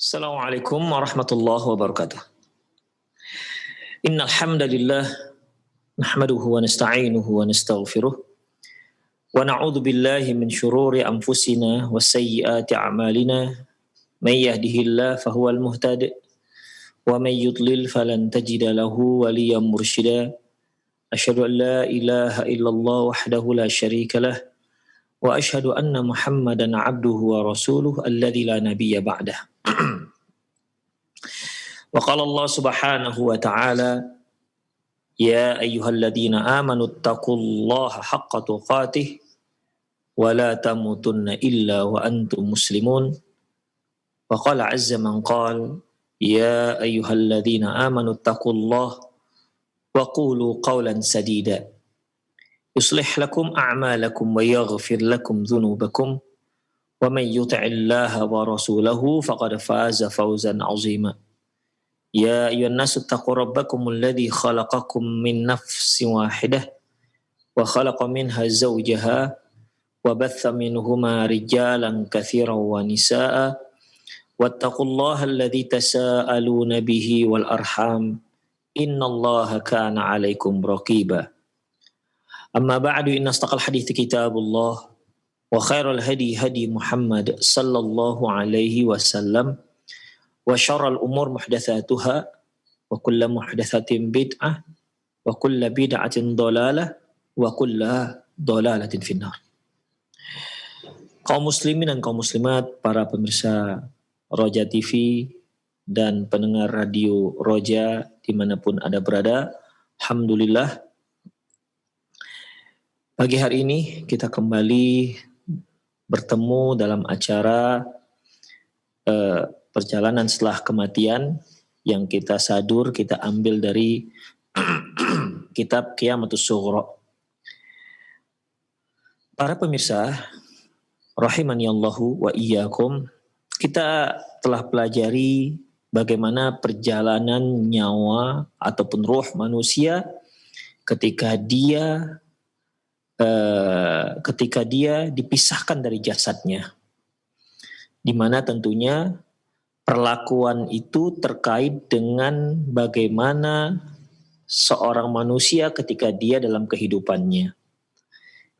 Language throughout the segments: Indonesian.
Assalamualaikum warahmatullahi wabarakatuh. Innal hamdalillah nahmaduhu wa nasta'inuhu wa nastaghfiruh wa na'udzu billahi min shururi anfusina wa sayyiati a'malina. May yahdihillahu fahuwal muhtadi wa may yudlil falan tajida lahu waliyyan mursyida. Asyhadu an la ilaha illallah wahdahu la syarika lah wa asyhadu anna Muhammadan 'abduhu wa rasuluhu alladzi la nabiyya ba'dah. Wa qala Allah Subhanahu wa ta'ala, ya ayyuhalladzina amanu taqullaha haqqa tuqatih wa la tamutunna illa wa antum muslimun. Wa qala 'azza man qala, ya ayyuhalladzina amanu taqullaha wa qulu qawlan sadida yuslih lakum a'malakum wa yaghfir lakum dhunubakum wa man yuti'illaha wa rasulahu faqad faza fawzan 'azima. Ya ayyuhan nasu taqu rabbakumul ladzi khalaqakum min nafsin wahidah wa khalaqa minha zawjaha wa batha minhuma rijalan katsiran wa nisaa'a wattaqullaha alladzi tasaaluna bihi wal arham innallaha kana 'alaikum raqiba. Amma ba'du, inna astaqal hadithi kitabullah wa khairal hadi hadi Muhammad sallallahu alaihi wasallam wa syarrul umur muhdatsatuha wa kullu muhdatsatin bid'ah wa kullu bid'atin dhalalah wa kullu dhalalatin finnar. Kaum muslimin dan kaum muslimat, para pemirsa Roja TV dan pendengar radio Roja dimanapun Anda berada, alhamdulillah pagi hari ini kita kembali bertemu dalam acara perjalanan setelah kematian yang kita sadur, kita ambil dari kitab Qiyamatus Sughra. Para pemirsa rahimani Allahu wa iyyakum, kita telah pelajari bagaimana perjalanan nyawa ataupun ruh manusia ketika dia dipisahkan dari jasadnya, di mana tentunya perlakuan itu terkait dengan bagaimana seorang manusia ketika dia dalam kehidupannya.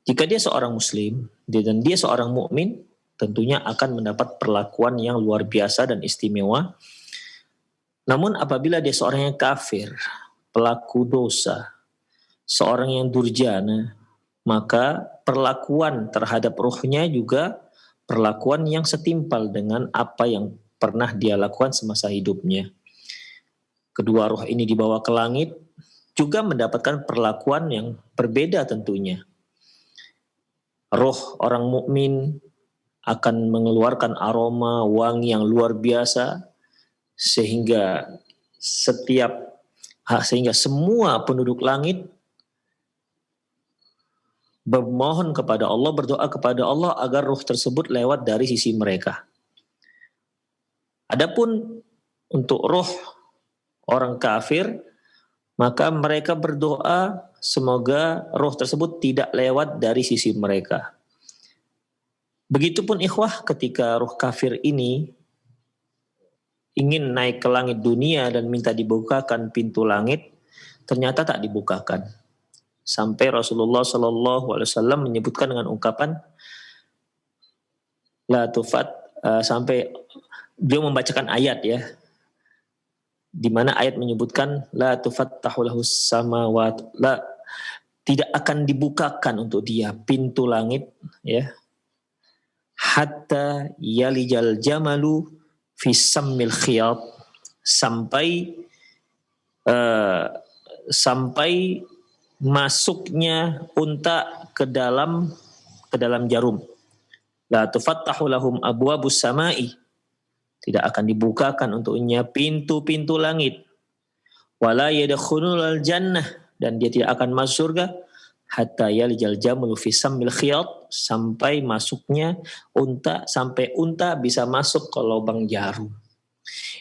Jika dia seorang muslim dan dia seorang mukmin, tentunya akan mendapat perlakuan yang luar biasa dan istimewa. Namun apabila dia seorang yang kafir, pelaku dosa, seorang yang durjana, maka perlakuan terhadap ruhnya juga perlakuan yang setimpal dengan apa yang pernah dia lakukan semasa hidupnya. Kedua ruh ini dibawa ke langit juga mendapatkan perlakuan yang berbeda tentunya. Ruh orang mukmin akan mengeluarkan aroma wangi yang luar biasa sehingga semua penduduk langit bermohon kepada Allah, berdoa kepada Allah agar ruh tersebut lewat dari sisi mereka. Adapun untuk ruh orang kafir, maka mereka berdoa semoga ruh tersebut tidak lewat dari sisi mereka. Begitupun ikhwah, ketika ruh kafir ini ingin naik ke langit dunia dan minta dibukakan pintu langit, ternyata tak dibukakan. Sampai Rasulullah SAW menyebutkan dengan ungkapan la tufat, sampai beliau membacakan ayat ya, di mana ayat menyebutkan la tufattahu lahus samawat, tidak akan dibukakan untuk dia pintu langit ya, hatta yalijal jamalu fi sammil khiyat, sampai masuknya unta ke dalam jarum. La tufattahu lahum abwabus samai, tidak akan dibukakan untuknya pintu-pintu langit. Wala yadkhulul jannah, dan dia tidak akan masuk surga hatta yalijal jamalu fi sammil khiyat, sampai masuknya unta, sampai unta bisa masuk ke lubang jarum.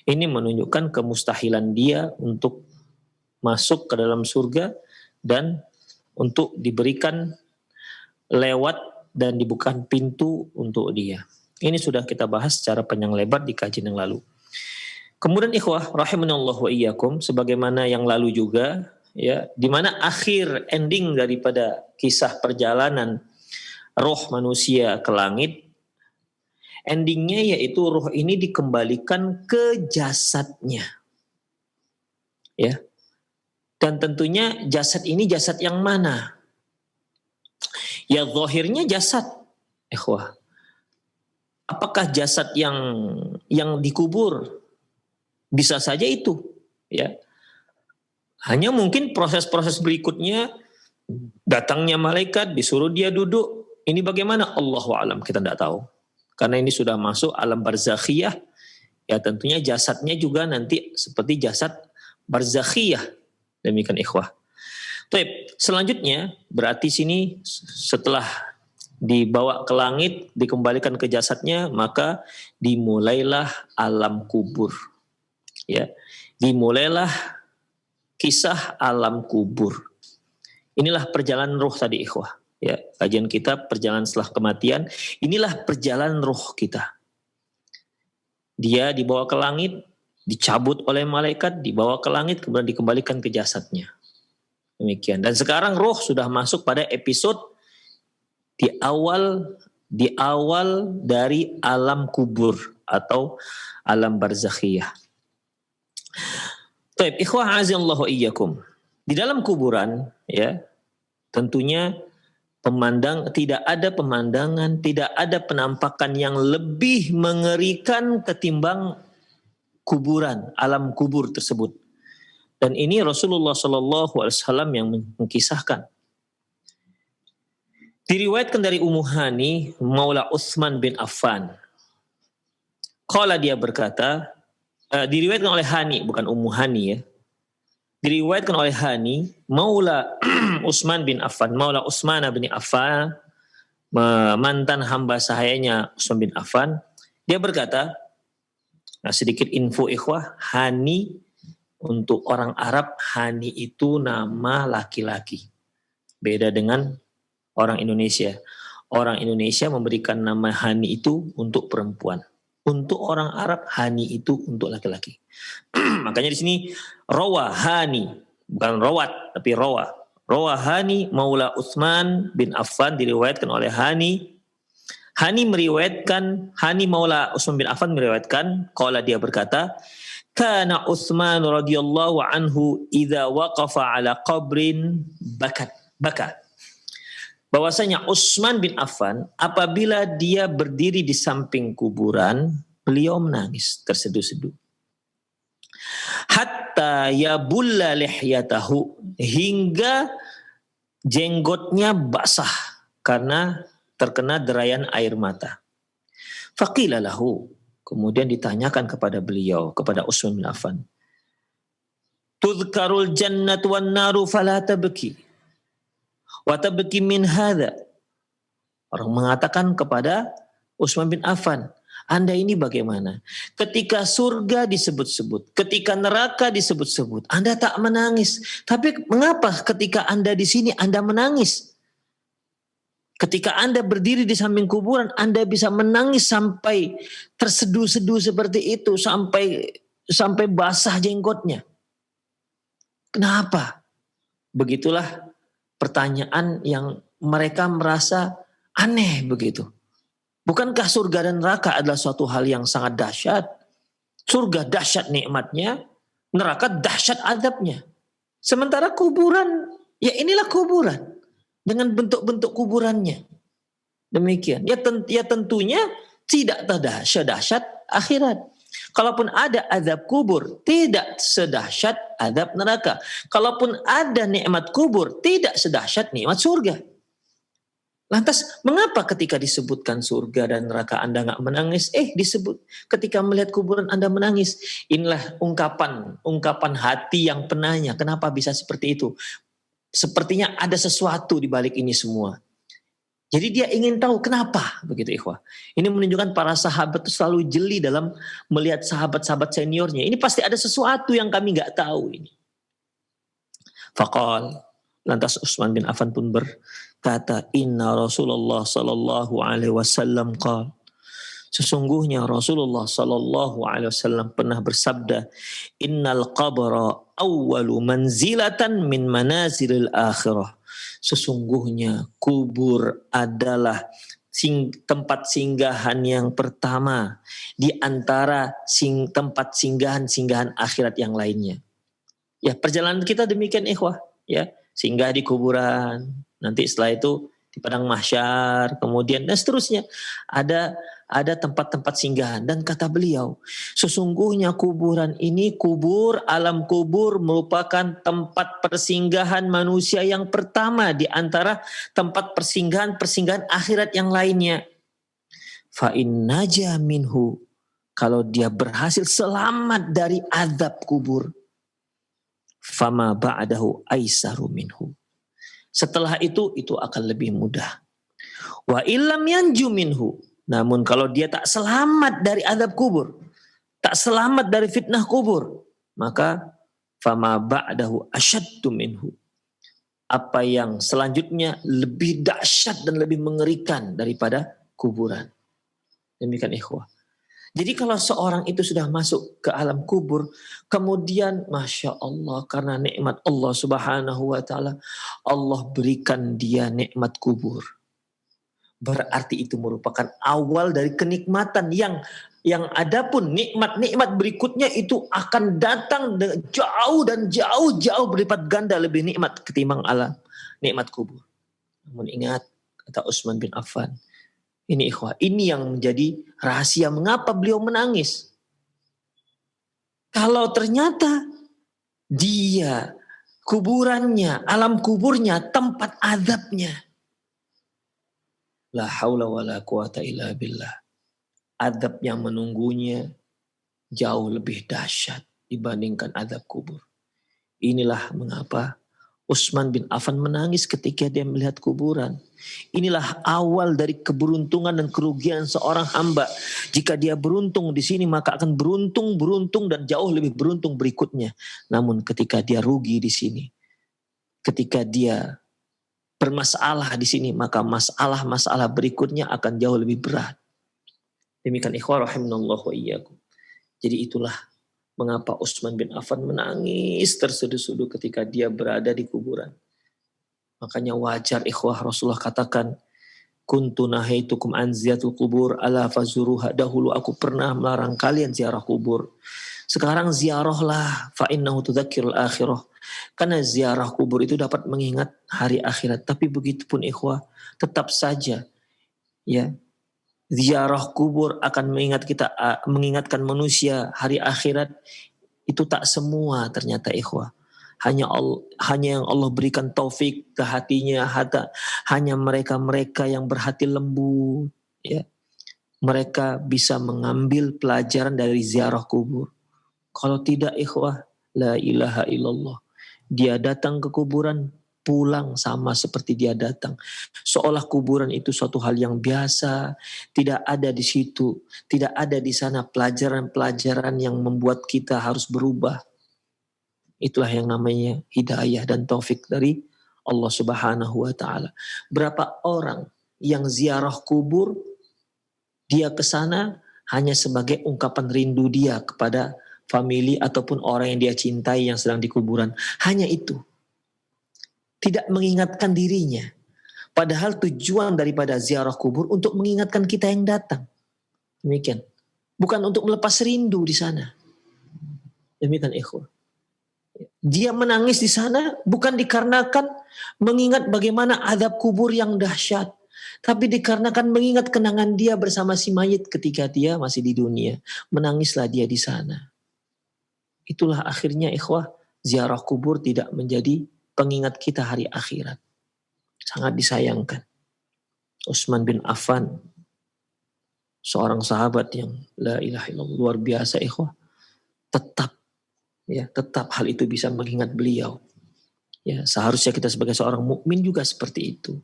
Ini menunjukkan kemustahilan dia untuk masuk ke dalam surga dan untuk diberikan lewat dan dibukakan pintu untuk dia. Ini sudah kita bahas secara panjang lebar di kajian yang lalu. Kemudian ikhwah rahimanallah wa iyyakum, sebagaimana yang lalu juga ya, di mana akhir ending daripada kisah perjalanan roh manusia ke langit, endingnya yaitu roh ini dikembalikan ke jasadnya, ya. Dan tentunya jasad ini jasad yang mana? Ya zahirnya jasad, ikhwah. Apakah jasad yang dikubur? Bisa saja itu, ya. Hanya mungkin proses-proses berikutnya, datangnya malaikat disuruh dia duduk. Ini bagaimana? Allahu a'lam, kita tidak tahu. Karena ini sudah masuk alam barzakhiyah, ya tentunya jasadnya juga nanti seperti jasad barzakhiyah. Demikian ikhwah. Baik, selanjutnya berarti sini setelah dibawa ke langit, dikembalikan ke jasadnya, maka dimulailah alam kubur. Ya, dimulailah kisah alam kubur. Inilah perjalanan ruh tadi ikhwah. Ya, kajian kita perjalanan setelah kematian. Inilah perjalanan ruh kita. Dia dibawa ke langit, dicabut oleh malaikat, dibawa ke langit, kemudian dikembalikan ke jasadnya. Demikian. Dan sekarang ruh sudah masuk pada episode di awal dari alam kubur atau alam barzakhiyah. Baik, ikhwah azallahu iyyakum. Di dalam kuburan, ya, tentunya tidak ada pemandangan, tidak ada penampakan yang lebih mengerikan ketimbang kuburan, alam kubur tersebut. Dan ini Rasulullah SAW yang mengkisahkan. Diriwayatkan dari Ummu Hani, Maula Utsman bin Affan. Qala, dia berkata, diriwayatkan oleh Hani, bukan Ummu Hani ya. Diriwayatkan oleh Hani, Maula Utsman bin Affan, Maula Utsman bin Affan, mantan hamba sahayanya Utsman bin Affan. Dia berkata, nah sedikit info ikhwah, Hani untuk orang Arab, Hani itu nama laki-laki. Beda dengan orang Indonesia. Orang Indonesia memberikan nama Hani itu untuk perempuan. Untuk orang Arab, Hani itu untuk laki-laki. Makanya di sini rawa Hani, bukan rawat, tapi rawa. Rawa Hani Maula Utsman bin Affan, diriwayatkan oleh Hani. Hani Maula Utsman bin Affan meriwayatkan, qala, dia berkata, kana Utsman radhiyallahu anhu idza waqafa ala qabrin baka. Bahwasanya Utsman bin Affan apabila dia berdiri di samping kuburan, beliau menangis terseduh-seduh. Hatta yabulla lihyatahu, hingga jenggotnya basah karena terkena derayan air mata. Faqila lahu, kemudian ditanyakan kepada beliau, kepada Utsman bin Affan, tudhkarul jannatu wan naru fala tabki wa tabki min hadha. Orang mengatakan kepada Utsman bin Affan, Anda ini bagaimana? Ketika surga disebut-sebut, ketika neraka disebut-sebut, Anda tak menangis. Tapi mengapa ketika Anda di sini Anda menangis? Ketika Anda berdiri di samping kuburan, Anda bisa menangis sampai terseduh-seduh seperti itu, sampai basah jenggotnya. Kenapa? Begitulah pertanyaan yang mereka merasa aneh begitu. Bukankah surga dan neraka adalah suatu hal yang sangat dahsyat? Surga dahsyat nikmatnya, neraka dahsyat azabnya. Sementara kuburan, ya inilah kuburan dengan bentuk-bentuk kuburannya. Demikian. Ya tentunya tidak sedahsyat akhirat. Kalaupun ada azab kubur, tidak sedahsyat azab neraka. Kalaupun ada nikmat kubur, tidak sedahsyat nikmat surga. Lantas mengapa ketika disebutkan surga dan neraka Anda nggak menangis? Disebut ketika melihat kuburan Anda menangis. Inilah ungkapan hati yang penanya. Kenapa bisa seperti itu? Sepertinya ada sesuatu di balik ini semua. Jadi dia ingin tahu kenapa begitu ikhwah. Ini menunjukkan para sahabat itu selalu jeli dalam melihat sahabat-sahabat seniornya. Ini pasti ada sesuatu yang kami nggak tahu ini. Faqal, lantas Utsman bin Affan pun berkata, Inna Rasulullah sallallahu alaihi wasallam qala, Sesungguhnya Rasulullah Sallallahu Alaihi Wasallam pernah bersabda, Innal qabra awwalu manzilatan min manazilil akhirah. Sesungguhnya kubur adalah tempat singgahan yang pertama di antara tempat singgahan-singgahan akhirat yang lainnya. Ya, perjalanan kita demikian ikhwah, ya, singgah di kuburan, nanti setelah itu di padang mahsyar, kemudian dan seterusnya. Ada tempat-tempat singgahan, dan kata beliau, sesungguhnya kuburan ini, alam kubur merupakan tempat persinggahan manusia yang pertama di antara tempat persinggahan akhirat yang lainnya. Fa in naja minhu, kalau dia berhasil selamat dari azab kubur, fama ba'dahu aisaru minhu, setelah itu akan lebih mudah. Wa illam yanju minhu, namun kalau dia tak selamat dari azab kubur, tak selamat dari fitnah kubur, maka fama ba'dahu asyaddu minhu, apa yang selanjutnya lebih dahsyat dan lebih mengerikan daripada kuburan. Demikian ikhwah. Jadi kalau seorang itu sudah masuk ke alam kubur, kemudian Masya Allah, karena nikmat Allah Subhanahu wa ta'ala, Allah berikan dia nikmat kubur. Berarti itu merupakan awal dari kenikmatan yang adapun nikmat-nikmat berikutnya itu akan datang jauh dan jauh berlipat ganda lebih nikmat ketimbang alam nikmat kubur. Namun ingat, kata Utsman bin Affan, ini ikhwah, ini yang menjadi rahasia mengapa beliau menangis. Kalau ternyata dia kuburannya, alam kuburnya, tempat azabnya, la haula wala quwata illa billah, azab yang menunggunya jauh lebih dahsyat dibandingkan azab kubur. Inilah mengapa Utsman bin Affan menangis ketika dia melihat kuburan. Inilah awal dari keberuntungan dan kerugian seorang hamba. Jika dia beruntung di sini, maka akan beruntung dan jauh lebih beruntung berikutnya. Namun ketika dia rugi di sini, ketika dia bermasalah di sini, maka masalah-masalah berikutnya akan jauh lebih berat. Demikian ikhwah rahimanallahu wa iyyakum. Jadi itulah mengapa Utsman bin Affan menangis terseduh-seduh ketika dia berada di kuburan. Makanya wajar ikhwah, Rasulullah katakan, kuntu nahaitukum an ziyaratul kubur ala fazuruha, dahulu aku pernah melarang kalian ziarah kubur. Sekarang ziarahlah, fa innahu tudzakkirul akhirah. Karena ziarah kubur itu dapat mengingat hari akhirat. Tapi begitu pun ikhwah, tetap saja ya, ziarah kubur akan mengingatkan manusia hari akhirat, itu tak semua ternyata ikhwah. Hanya yang Allah berikan taufik ke hatinya, hanya mereka-mereka yang berhati lembut, ya. Mereka bisa mengambil pelajaran dari ziarah kubur. Kalau tidak ikhwah, la ilaha illallah, dia datang ke kuburan, pulang sama seperti dia datang. Seolah kuburan itu suatu hal yang biasa, tidak ada di situ, tidak ada di sana pelajaran-pelajaran yang membuat kita harus berubah. Itulah yang namanya hidayah dan taufik dari Allah Subhanahu wa ta'ala. Berapa orang yang ziarah kubur, dia ke sana hanya sebagai ungkapan rindu dia kepada famili ataupun orang yang dia cintai yang sedang di kuburan. Hanya itu. Tidak mengingatkan dirinya. Padahal tujuan daripada ziarah kubur untuk mengingatkan kita yang datang. Demikian. Bukan untuk melepas rindu di sana. Demikian ikhwah. Dia menangis di sana bukan dikarenakan mengingat bagaimana azab kubur yang dahsyat, tapi dikarenakan mengingat kenangan dia bersama si mayit ketika dia masih di dunia. Menangislah dia di sana. Itulah akhirnya ikhwah, ziarah kubur tidak menjadi pengingat kita hari akhirat. Sangat disayangkan. Utsman bin Affan, seorang sahabat yang la ilaha illallah, luar biasa ikhwah, tetap hal itu bisa mengingat beliau. Ya, seharusnya kita sebagai seorang mukmin juga seperti itu.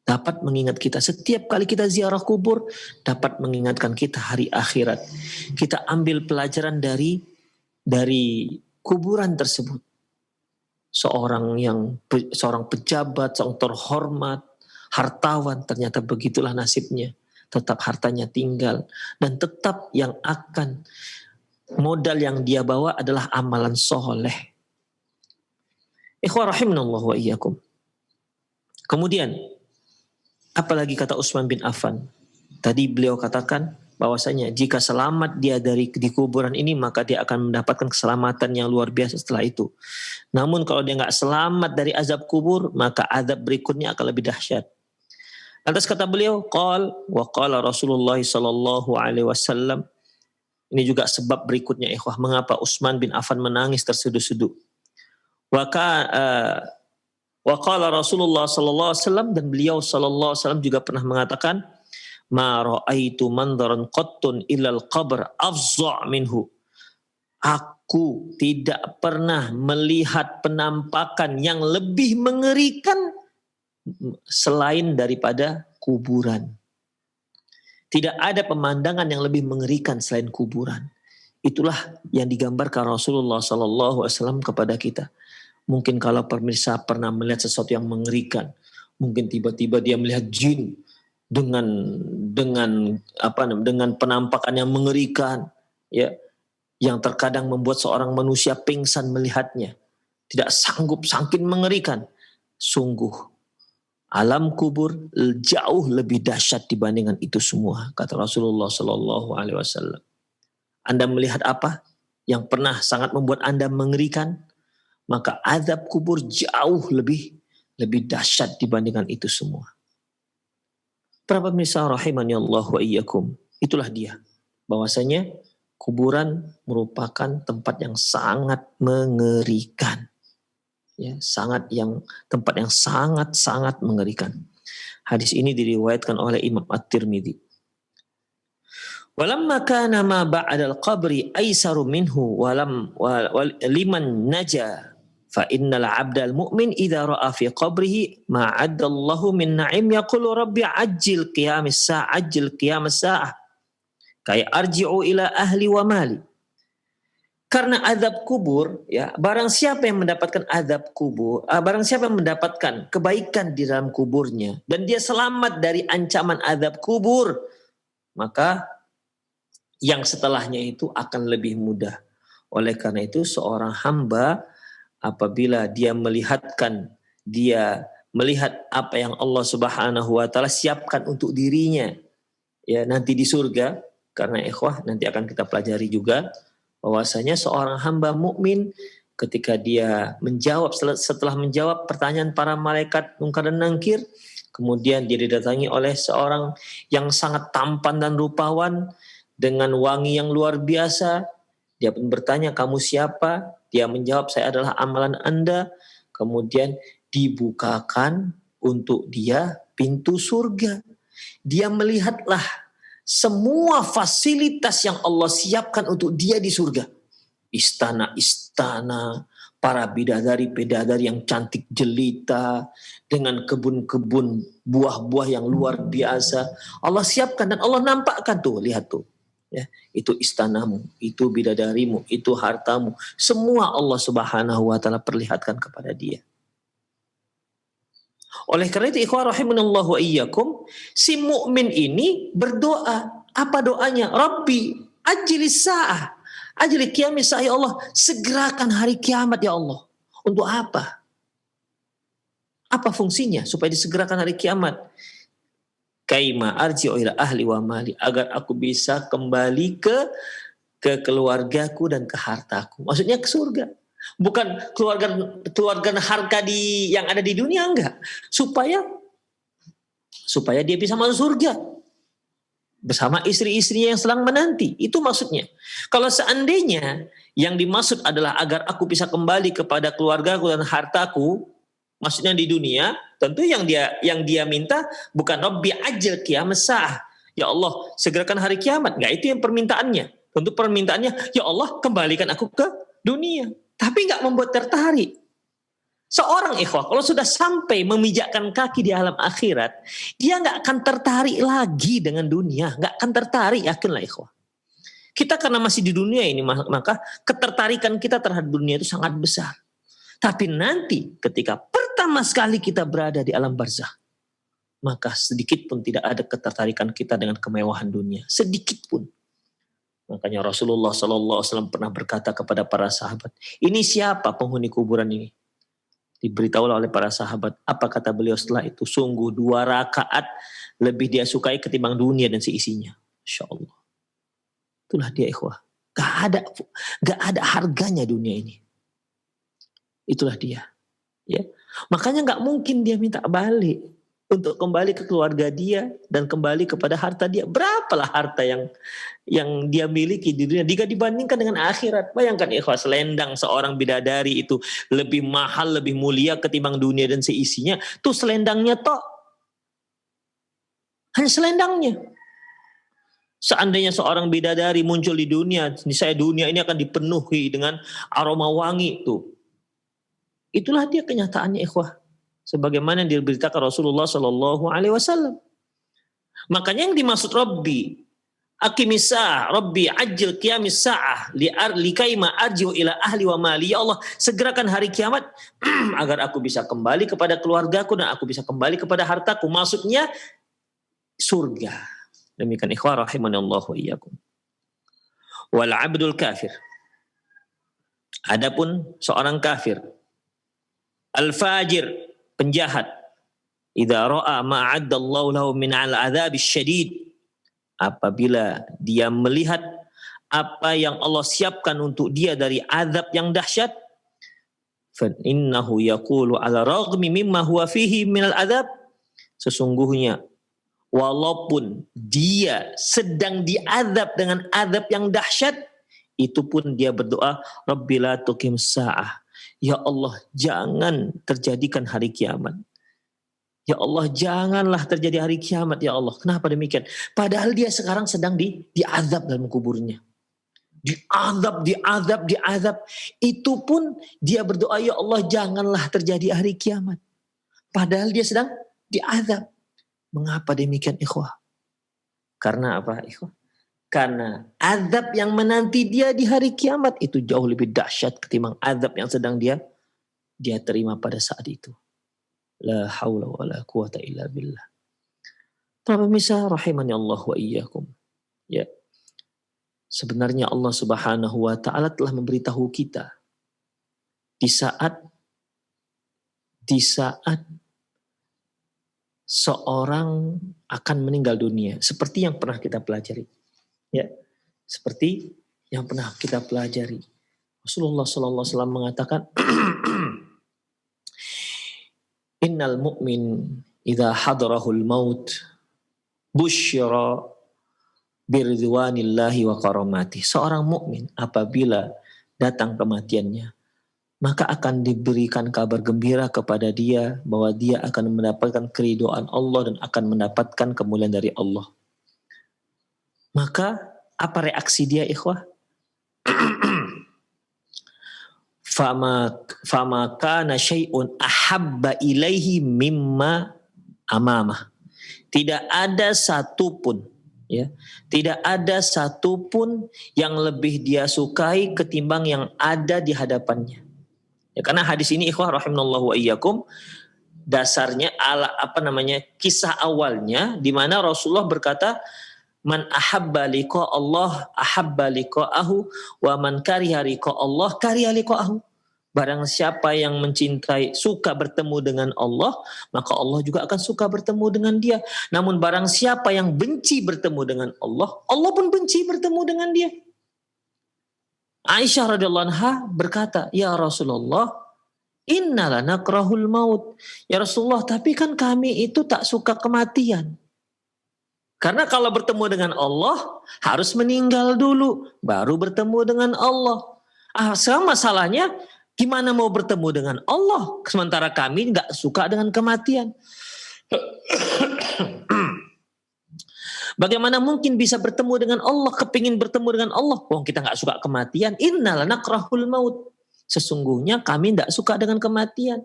Dapat mengingat kita setiap kali kita ziarah kubur, dapat mengingatkan kita hari akhirat. Kita ambil pelajaran dari kuburan tersebut. Seorang pejabat, seorang terhormat, hartawan, ternyata begitulah nasibnya. tetap hartanya tinggal, dan tetap yang akan modal yang dia bawa adalah amalan soleh. Ikhwah rahimanallah wa iyyakum. Kemudian, apalagi kata Utsman bin Affan? Tadi beliau katakan bahwasanya jika selamat dia di kuburan ini, maka dia akan mendapatkan keselamatan yang luar biasa setelah itu. Namun kalau dia nggak selamat dari azab kubur, maka azab berikutnya akan lebih dahsyat. Lantas kata beliau, qala Rasulullah sallallahu alaihi wasallam. Ini juga sebab berikutnya, ikhwah, mengapa Utsman bin Affan menangis terseduh-seduh. Wa qala Rasulullah sallallahu alaihi wasallam, dan beliau sallallahu alaihi wasallam juga pernah mengatakan, ma ra'aitu mandaran qattun ilal qabr afza' minhu. Aku tidak pernah melihat penampakan yang lebih mengerikan selain daripada kuburan. Tidak ada pemandangan yang lebih mengerikan selain kuburan. Itulah yang digambarkan Rasulullah SAW kepada kita. Mungkin kalau pemirsa pernah melihat sesuatu yang mengerikan, mungkin tiba-tiba dia melihat jin dengan penampakan yang mengerikan, ya, yang terkadang membuat seorang manusia pingsan melihatnya, tidak sanggup, saking mengerikan. Sungguh alam kubur jauh lebih dahsyat dibandingkan itu semua, kata Rasulullah Sallallahu Alaihi Wasallam. Anda melihat apa yang pernah sangat membuat Anda mengerikan, maka azab kubur jauh lebih dahsyat dibandingkan itu semua. Para pemirsa rahimani Allah wa iyyakum, itulah dia, bahwasanya kuburan merupakan tempat yang sangat mengerikan. Ya, tempat yang sangat mengerikan. Hadis ini diriwayatkan oleh Imam At-Tirmidzi. Walamma kana ma ba'dal qabri aisaru minhu liman naja fa innal 'abdal mu'min idza ra'a fi qabrihi ma 'addallahu min na'im yaqulu rabbi ajil qiyamis sa'ah kay arji'u ila ahli wa mali. Karena azab kubur, ya, barang siapa yang mendapatkan azab kubur, barang siapa yang mendapatkan kebaikan di dalam kuburnya dan dia selamat dari ancaman azab kubur, maka yang setelahnya itu akan lebih mudah. Oleh karena itu seorang hamba apabila dia melihat apa yang Allah Subhanahu wa taala siapkan untuk dirinya, ya, nanti di surga, karena ikhwah nanti akan kita pelajari juga bahwasanya seorang hamba mukmin ketika dia setelah menjawab pertanyaan para malaikat Munkar dan Nakir, kemudian dia didatangi oleh seorang yang sangat tampan dan rupawan dengan wangi yang luar biasa. Dia pun bertanya, kamu siapa? Dia menjawab, saya adalah amalan Anda. Kemudian dibukakan untuk dia pintu surga. Dia melihatlah semua fasilitas yang Allah siapkan untuk dia di surga. Istana-istana, para bidadari-bidadari yang cantik jelita, dengan kebun-kebun buah-buah yang luar biasa. Allah siapkan dan Allah nampakkan tuh, lihat tuh. Ya, itu istanamu, itu bidadarimu, itu hartamu. Semua Allah Subhanahu wa taala perlihatkan kepada dia. Oleh karena itu ikhwah rahimanallah wa iyyakum, si mukmin ini berdoa. Apa doanya? Rabbi ajlis sa'ah, ajli qiyamis sa'ah, ya Allah, segerakan hari kiamat ya Allah. Untuk apa? Apa fungsinya supaya disegerakan hari kiamat? Kaima arji'u ila ahli wa mali, agar aku bisa kembali ke keluargaku dan ke hartaku. Maksudnya ke surga. Bukan keluarga harga yang ada di dunia, enggak. Supaya dia bisa masuk surga bersama istri-istrinya yang sedang menanti. Itu maksudnya. Kalau seandainya yang dimaksud adalah agar aku bisa kembali kepada keluargaku dan hartaku, maksudnya di dunia, tentu yang dia minta bukan Rabbi ajil qiyamas sa'ah, ya Allah segerakan hari kiamat. Enggak, itu yang permintaannya. Tentu permintaannya, ya Allah kembalikan aku ke dunia. Tapi nggak membuat tertarik. Seorang ikhwah kalau sudah sampai memijakkan kaki di alam akhirat, dia nggak akan tertarik lagi dengan dunia, nggak akan tertarik, yakinlah ikhwah. Kita karena masih di dunia ini, maka ketertarikan kita terhadap dunia itu sangat besar. Tapi nanti ketika pertama sekali kita berada di alam barzakh, maka sedikit pun tidak ada ketertarikan kita dengan kemewahan dunia, sedikit pun. Makanya Rasulullah SAW pernah berkata kepada para sahabat, ini siapa penghuni kuburan ini? Diberitahulah oleh para sahabat. Apa kata beliau setelah itu? Sungguh 2 rakaat lebih dia sukai ketimbang dunia dan seisinya. Insya Allah. Itulah dia ikhwah. Gak ada harganya dunia ini. Itulah dia. Ya. Makanya gak mungkin dia minta balik untuk kembali ke keluarga dia dan kembali kepada harta dia. Berapalah harta yang dia miliki di dunia jika dibandingkan dengan akhirat. Bayangkan ikhwah, selendang seorang bidadari itu lebih mahal, lebih mulia ketimbang dunia dan seisinya. Tuh selendangnya tok. Hanya selendangnya. Seandainya seorang bidadari muncul di dunia, saya dunia ini akan dipenuhi dengan aroma wangi tuh. Itulah dia kenyataannya ikhwah. Sebagaimana yang diberitakan Rasulullah Sallallahu Alaihi Wasallam. Makanya yang dimaksud Rabbi, Akimisah, Rabbi ajil qiyamis sa'ah likaima arji'u ila ahli wa mali. Ya Allah, segerakan hari kiamat agar aku bisa kembali kepada keluargaku dan aku bisa kembali kepada hartaku. Maksudnya surga. Demikian ikhwah rahimanallahu wa iyyakum. Wal abdul kafir. Adapun seorang kafir, al-fajir, penjahat, idza ra'a ma 'addallahu lahu min al-'adzab syadid, apabila dia melihat apa yang Allah siapkan untuk dia dari azab yang dahsyat, fa innahu yaqulu 'ala raghmi mimma huwa fihi min al-'adzab, sesungguhnya walaupun dia sedang diazab dengan azab yang dahsyat, itu pun dia berdoa, Rabbi la tuqim sa'ah. Ya Allah, jangan terjadikan hari kiamat. Ya Allah, janganlah terjadi hari kiamat ya Allah. Kenapa demikian? Padahal dia sekarang sedang diazab dalam kuburnya. Diazab. Itu pun dia berdoa, ya Allah, janganlah terjadi hari kiamat. Padahal dia sedang diazab. Mengapa demikian ikhwah? Karena apa ikhwah? Karena azab yang menanti dia di hari kiamat itu jauh lebih dahsyat ketimbang azab yang sedang dia terima pada saat itu. La haula wa la quwata illa billah. Para pemirsa rahimani Allah wa iyyakum. Ya. Sebenarnya Allah Subhanahu wa taala telah memberitahu kita di saat seorang akan meninggal dunia, seperti yang pernah kita pelajari. Ya. Seperti yang pernah kita pelajari. Rasulullah sallallahu alaihi wasallam mengatakan Innal mu'min idza hadarahul maut busyira biridwanillahi wa karamati. Seorang mukmin apabila datang kematiannya, maka akan diberikan kabar gembira kepada dia bahwa dia akan mendapatkan keridhaan Allah dan akan mendapatkan kemuliaan dari Allah. Maka apa reaksi dia ikhwah? Fama kana syai'un ahabba ilaihi mimma amamah. Tidak ada satupun yang lebih dia sukai ketimbang yang ada di hadapannya. Ya, karena hadis ini ikhwah rahimanallahu wa iyyakum, dasarnya kisah awalnya di mana Rasulullah berkata, man ahabba liqa Allah ahabba liqa'ahu wa man kariha liqa Allah kariha liqa'ahu. Barang siapa yang mencintai, suka bertemu dengan Allah, maka Allah juga akan suka bertemu dengan dia. Namun barang siapa yang benci bertemu dengan Allah, Allah pun benci bertemu dengan dia. Aisyah radhiyallahu anha berkata, ya Rasulullah, innala nakrahul maut. Ya Rasulullah, tapi kan kami itu tak suka kematian. Karena kalau bertemu dengan Allah, harus meninggal dulu, baru bertemu dengan Allah. Sama masalahnya, gimana mau bertemu dengan Allah, sementara kami gak suka dengan kematian. Bagaimana mungkin bisa bertemu dengan Allah, kepingin bertemu dengan Allah, kita gak suka kematian. Innala nakrahul maut. Sesungguhnya kami gak suka dengan kematian.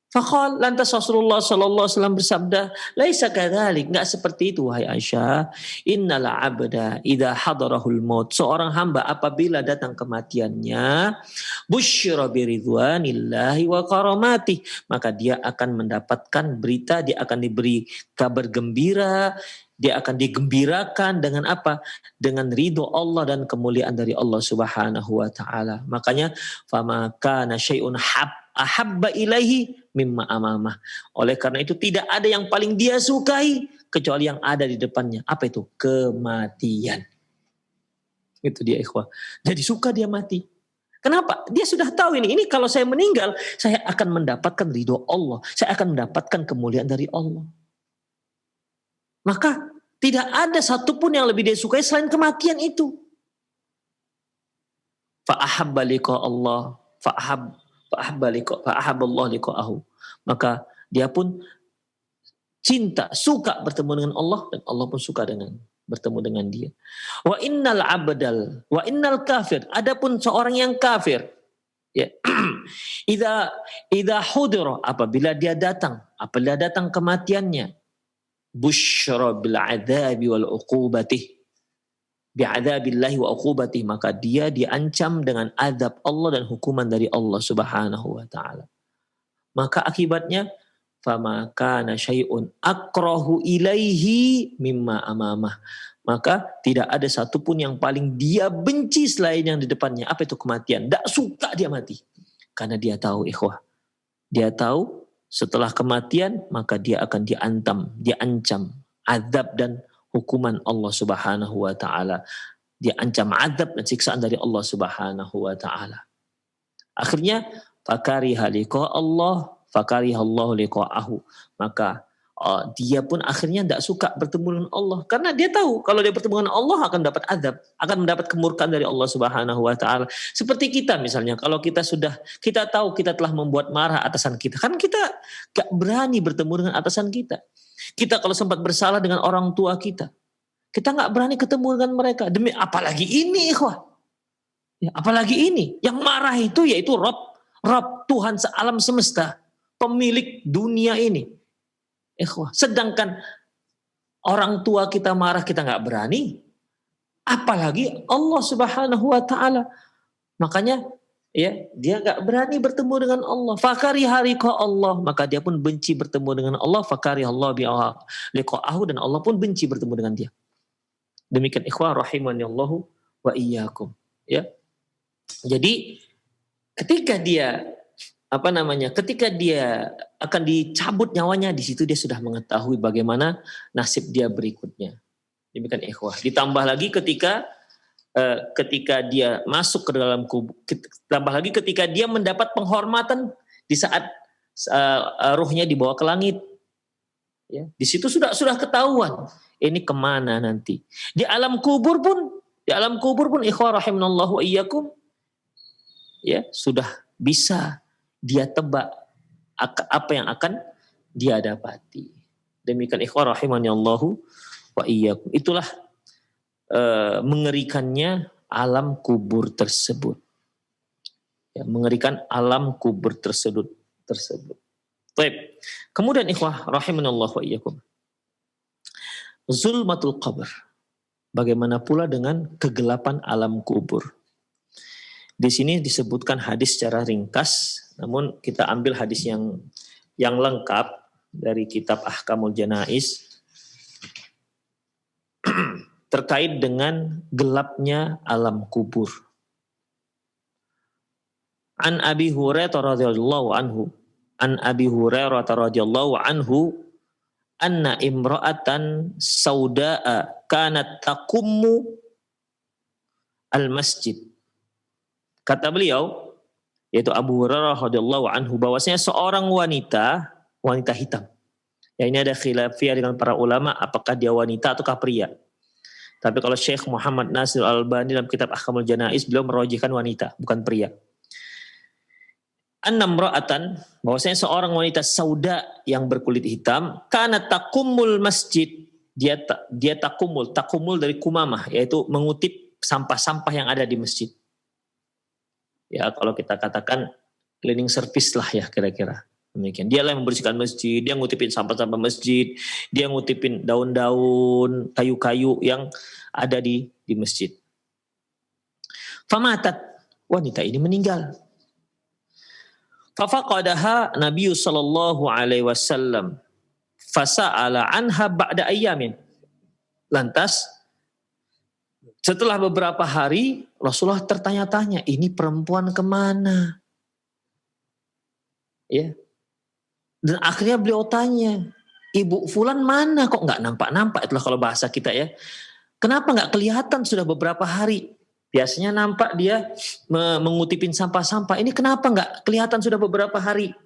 Faqal, lantas Rasulullah sallallahu alaihi wasallam bersabda, "Laisa kadzalik, enggak seperti itu wahai Aisyah. Innal 'abda idza hadarahul maut." Seorang hamba apabila datang kematiannya, busyira biridwanillahi wa karamati, maka dia akan mendapatkan berita, dia akan diberi kabar gembira, dia akan digembirakan dengan apa? Dengan ridho Allah dan kemuliaan dari Allah Subhanahu wa taala. Makanya fama kana syai'un ahabba ilaihi mimma amamah. Oleh karena itu tidak ada yang paling dia sukai kecuali yang ada di depannya. Apa itu? Kematian. Itu dia ikhwah. Jadi suka dia mati. Kenapa? Dia sudah tahu ini. Ini kalau saya meninggal, saya akan mendapatkan ridho Allah. Saya akan mendapatkan kemuliaan dari Allah. Maka tidak ada satupun yang lebih dia sukai selain kematian itu. Fa'ahabba liqa Allah. Fa'ahabballah liqa'ahu. Maka dia pun cinta, suka bertemu dengan Allah dan Allah pun suka dengan bertemu dengan dia. Wa innal kafir, adapun seorang yang kafir, ya. idza hudira, apabila datang kematiannya, busyra bil adzabi wal uqubati, bi'adzabillahi wa uqubati, maka dia diancam dengan azab Allah dan hukuman dari Allah Subhanahu wa taala. Maka akibatnya fama kana syai'un akrahu ilaihi mimma amamah. Maka tidak ada satupun yang paling dia benci selain yang di depannya. Apa itu kematian? Tak suka dia mati. Karena dia tahu ikhwah. Dia tahu setelah kematian maka dia akan diancam azab dan hukuman Allah Subhanahu wa taala. Dia ancam azab dan siksaan dari Allah Subhanahu wa taala. Akhirnya fakariha liqa Allah, fakariha Allah liqa'ahu. Maka dia pun akhirnya tidak suka bertemu dengan Allah karena dia tahu kalau dia bertemu dengan Allah akan dapat azab, akan mendapat kemurkaan dari Allah Subhanahu wa taala. Seperti kita misalnya, kalau kita tahu kita telah membuat marah atasan kita, kan kita gak berani bertemu dengan atasan kita. Kita kalau sempat bersalah dengan orang tua kita nggak berani ketemu dengan mereka. Demi apalagi ini, ikhwah. Ya, apalagi ini. Yang marah itu yaitu Rabb Tuhan alam semesta, pemilik dunia ini. Ikhwah. Sedangkan orang tua kita marah kita nggak berani. Apalagi Allah Subhanahu wa taala. Makanya ya, dia nggak berani bertemu dengan Allah. Fakari harika Allah, maka dia pun benci bertemu dengan Allah. Fakari Allah liqa'ahu, dan Allah pun benci bertemu dengan dia. Demikian ikhwah rahimanillahu wa iyyakum. Ya. Jadi ketika dia ketika dia akan dicabut nyawanya, di situ dia sudah mengetahui bagaimana nasib dia berikutnya. Demikian ikhwah. Ditambah lagi ketika dia masuk ke dalam kubur, tambah lagi ketika dia mendapat penghormatan di saat ruhnya dibawa ke langit. Ya, di situ sudah ketahuan ini kemana nanti. Di alam kubur pun ikhwah rahimanallahu wa iyyakum, ya, sudah bisa dia tebak apa yang akan dia dapati. Demikian ikhwah rahimanallahu wa iyyakum. Itulah mengerikannya alam kubur tersebut. Ya, mengerikan alam kubur tersebut. Baik. Kemudian ikhwah rahimanallahu wa iyyakum. Zulmatul qabr. Bagaimana pula dengan kegelapan alam kubur? Di sini disebutkan hadis secara ringkas, namun kita ambil hadis yang lengkap dari kitab Ahkamul Janaiz terkait dengan gelapnya alam kubur. An Abi Hurairah radhiyallahu anhu anna imra'atan sauda'a kanat taqummu al-masjid. Kata beliau, yaitu Abu Hurairah radhiyallahu anhu, bahwasanya seorang wanita hitam. Ya, ini ada khilafiyah dengan para ulama apakah dia wanita ataukah pria. Tapi kalau Syekh Muhammad Nasir Al-Albani dalam kitab Ahkamul Janaiz, beliau merojihkan wanita, bukan pria. Annamra'atan, bahwasanya seorang wanita sauda yang berkulit hitam, kana taqumul masjid, dia takumul dari kumamah, yaitu mengutip sampah-sampah yang ada di masjid. Ya, kalau kita katakan cleaning service lah ya kira-kira. Demikian. Dialah yang membersihkan masjid, dia ngutipin sampah-sampah masjid, dia ngutipin daun-daun, kayu-kayu yang ada di masjid. Famatat, wanita ini meninggal. Fafaqadaha Nabi sallallahu alaihi wasallam fasa'ala anha ba'da ayyamin. Lantas setelah beberapa hari Rasulullah tertanya-tanya, ini perempuan kemana? Ya. Dan akhirnya beliau tanya, ibu fulan mana kok nggak nampak-nampak? Itulah kalau bahasa kita ya. Kenapa nggak kelihatan sudah beberapa hari? Biasanya nampak dia mengutipin sampah-sampah. Ini kenapa nggak kelihatan sudah beberapa hari?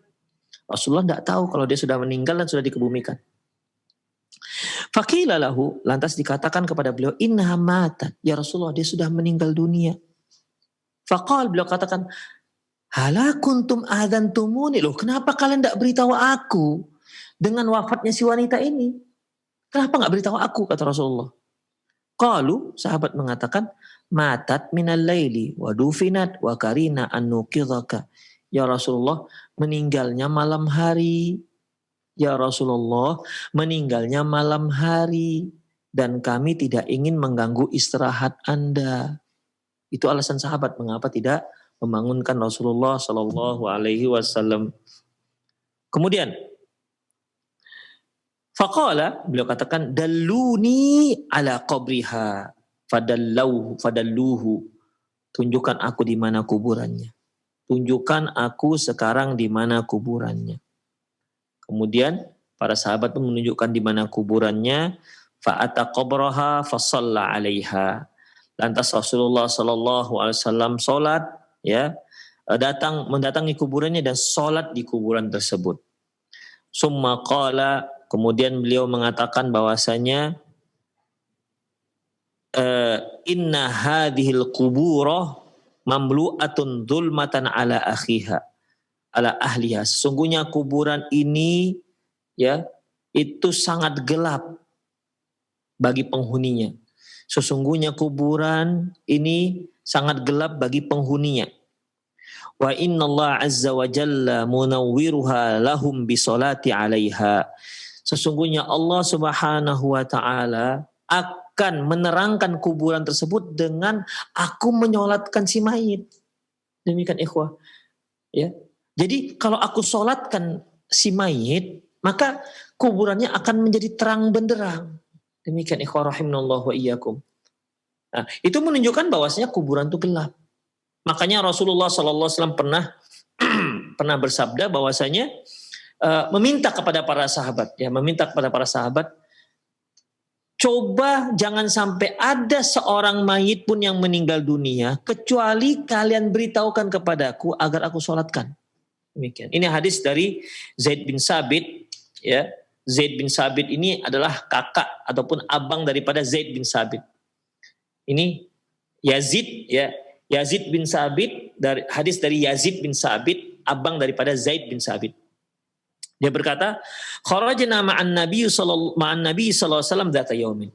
Rasulullah nggak tahu kalau dia sudah meninggal dan sudah dikebumikan. Faqila lahu, lantas dikatakan kepada beliau, innaha matat. Ya Rasulullah, dia sudah meninggal dunia. Faqal, beliau katakan, hala kuntum adzantumuni. Loh, kenapa kalian tidak beritahu aku dengan wafatnya si wanita ini? Kenapa nggak beritahu aku, kata Rasulullah. Qalu, sahabat mengatakan, matat minal laili wa dufinat wa karina an nuqidhaka. Ya Rasulullah, meninggalnya malam hari. Ya Rasulullah, meninggalnya malam hari dan kami tidak ingin mengganggu istirahat Anda. Itu alasan sahabat mengapa tidak membangunkan Rasulullah sallallahu alaihi wasallam. Kemudian faqala, beliau katakan, dalluni ala qabriha fadalluhu. Tunjukkan aku di mana kuburannya. Tunjukkan aku sekarang di mana kuburannya. Kemudian para sahabat pun menunjukkan di mana kuburannya. Fa'ata qabraha fa shalla 'alaiha. Lantas Rasulullah sallallahu alaihi wasallam salat, ya, mendatangi kuburannya dan salat di kuburan tersebut. Summa qala, kemudian beliau mengatakan bahwasanya inna hadhil quburah mamlu'atun dzulmatan ala akhiha ala ahliha. Sesungguhnya kuburan ini ya itu sangat gelap bagi penghuninya. Sesungguhnya kuburan ini sangat gelap bagi penghuninya. Wa innallaha azza wa jalla munawwiruha lahum bisolati 'alaiha. Sesungguhnya Allah Subhanahu wa taala akan menerangkan kuburan tersebut dengan aku menyolatkan si mayit. Demikian ikhwah. Ya. Jadi kalau aku solatkan si mayit, maka kuburannya akan menjadi terang benderang. Demikian ikhwah rahimanallahu wa iyyakum. Nah, itu menunjukkan bahwasanya kuburan itu gelap. Makanya Rasulullah sallallahu alaihi wasallam pernah bersabda bahwasanya meminta kepada para sahabat, coba jangan sampai ada seorang mayit pun yang meninggal dunia kecuali kalian beritahukan kepadaku agar aku sholatkan. Demikian. Ini hadis dari Zaid bin Sabit, ya. Zaid bin Sabit ini adalah kakak ataupun abang daripada Zaid bin Sabit. Ini Yazid, ya. Yazid bin Sabit, dari hadis dari Yazid bin Sabit, abang daripada Zaid bin Sabit. Dia berkata, kharajna ma'an Nabi sallallahu alaihi wasallam dzata yaumin.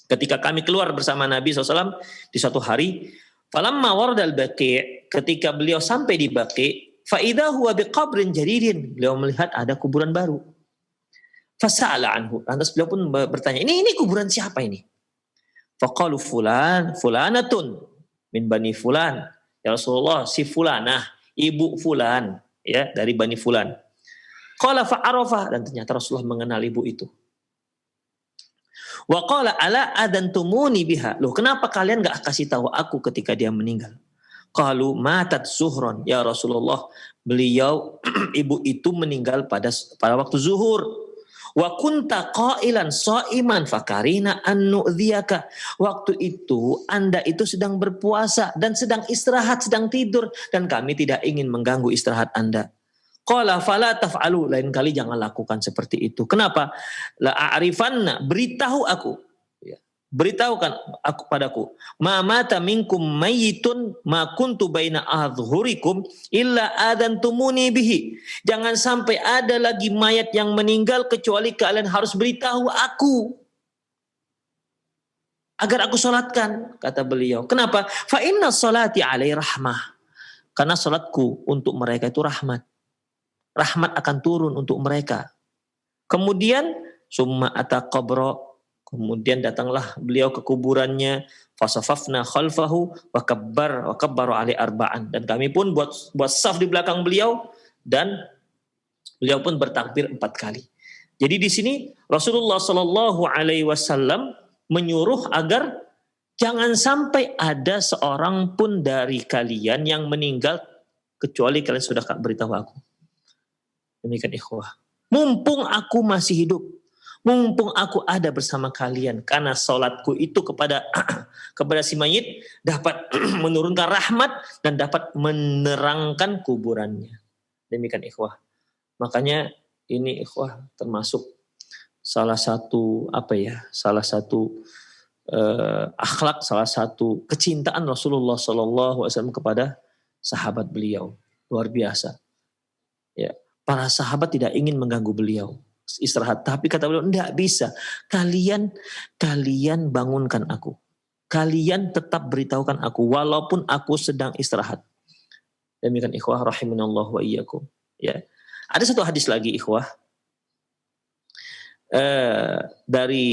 Ketika kami keluar bersama Nabi SAW di suatu hari, falamma waradal baqi', ketika beliau sampai di Baqi', fa idza huwa biqabrin jadidin, beliau melihat ada kuburan baru. Fasa'ala anhu, lantas beliau pun bertanya, ini kuburan siapa ini? Faqalu fulanatun min bani fulan. Ya Rasulullah, si fulanah, ibu fulan, ya, dari bani fulan. Qala fa'arafa, dan ternyata Rasulullah mengenal ibu itu. Wa qala ala adantumuni biha. Loh, kenapa kalian enggak kasih tahu aku ketika dia meninggal? Qalu matat zuhron, ya Rasulullah, beliau ibu itu meninggal pada waktu zuhur. Wa kunta qailan shaiman fakarina an nu'dhiyaka. Waktu itu Anda itu sedang berpuasa dan sedang istirahat, sedang tidur, dan kami tidak ingin mengganggu istirahat Anda. Qala fala taf'alu, lain kali jangan lakukan seperti itu. Kenapa? La a'rifanna, beritahu aku. Ya. Beritahukan aku padaku. Ma mata minkum mayyitun ma kuntu baina adhhurikum illa adantumuni bihi. Jangan sampai ada lagi mayat yang meninggal kecuali kalian harus beritahu aku agar aku salatkan, kata beliau. Kenapa? Fa inna salati alaihi rahmah. Karena salatku untuk mereka itu rahmat. Rahmat akan turun untuk mereka. Kemudian summa ata qabra, kemudian datanglah beliau ke kuburannya, fasafafna khalfahu wa kabbaru ali arba'an, dan kami pun buat saf di belakang beliau dan beliau pun bertakbir 4 kali. Jadi di sini Rasulullah Shallallahu alaihi wasallam menyuruh agar jangan sampai ada seorang pun dari kalian yang meninggal kecuali kalian sudah beritahu aku. Demikian ikhwah. Mumpung aku masih hidup, mumpung aku ada bersama kalian, karena salatku itu kepada si mayit dapat menurunkan rahmat dan dapat menerangkan kuburannya. Demikian ikhwah. Makanya ini ikhwah termasuk salah satu akhlak, salah satu kecintaan Rasulullah SAW kepada sahabat beliau. Luar biasa. Ya, para sahabat tidak ingin mengganggu beliau istirahat, tapi kata beliau, enggak bisa. Kalian bangunkan aku. Kalian tetap beritahukan aku walaupun aku sedang istirahat. Demikian ikhwah rahimanallahu wa iyyakum. Ya. Ada satu hadis lagi ikhwah dari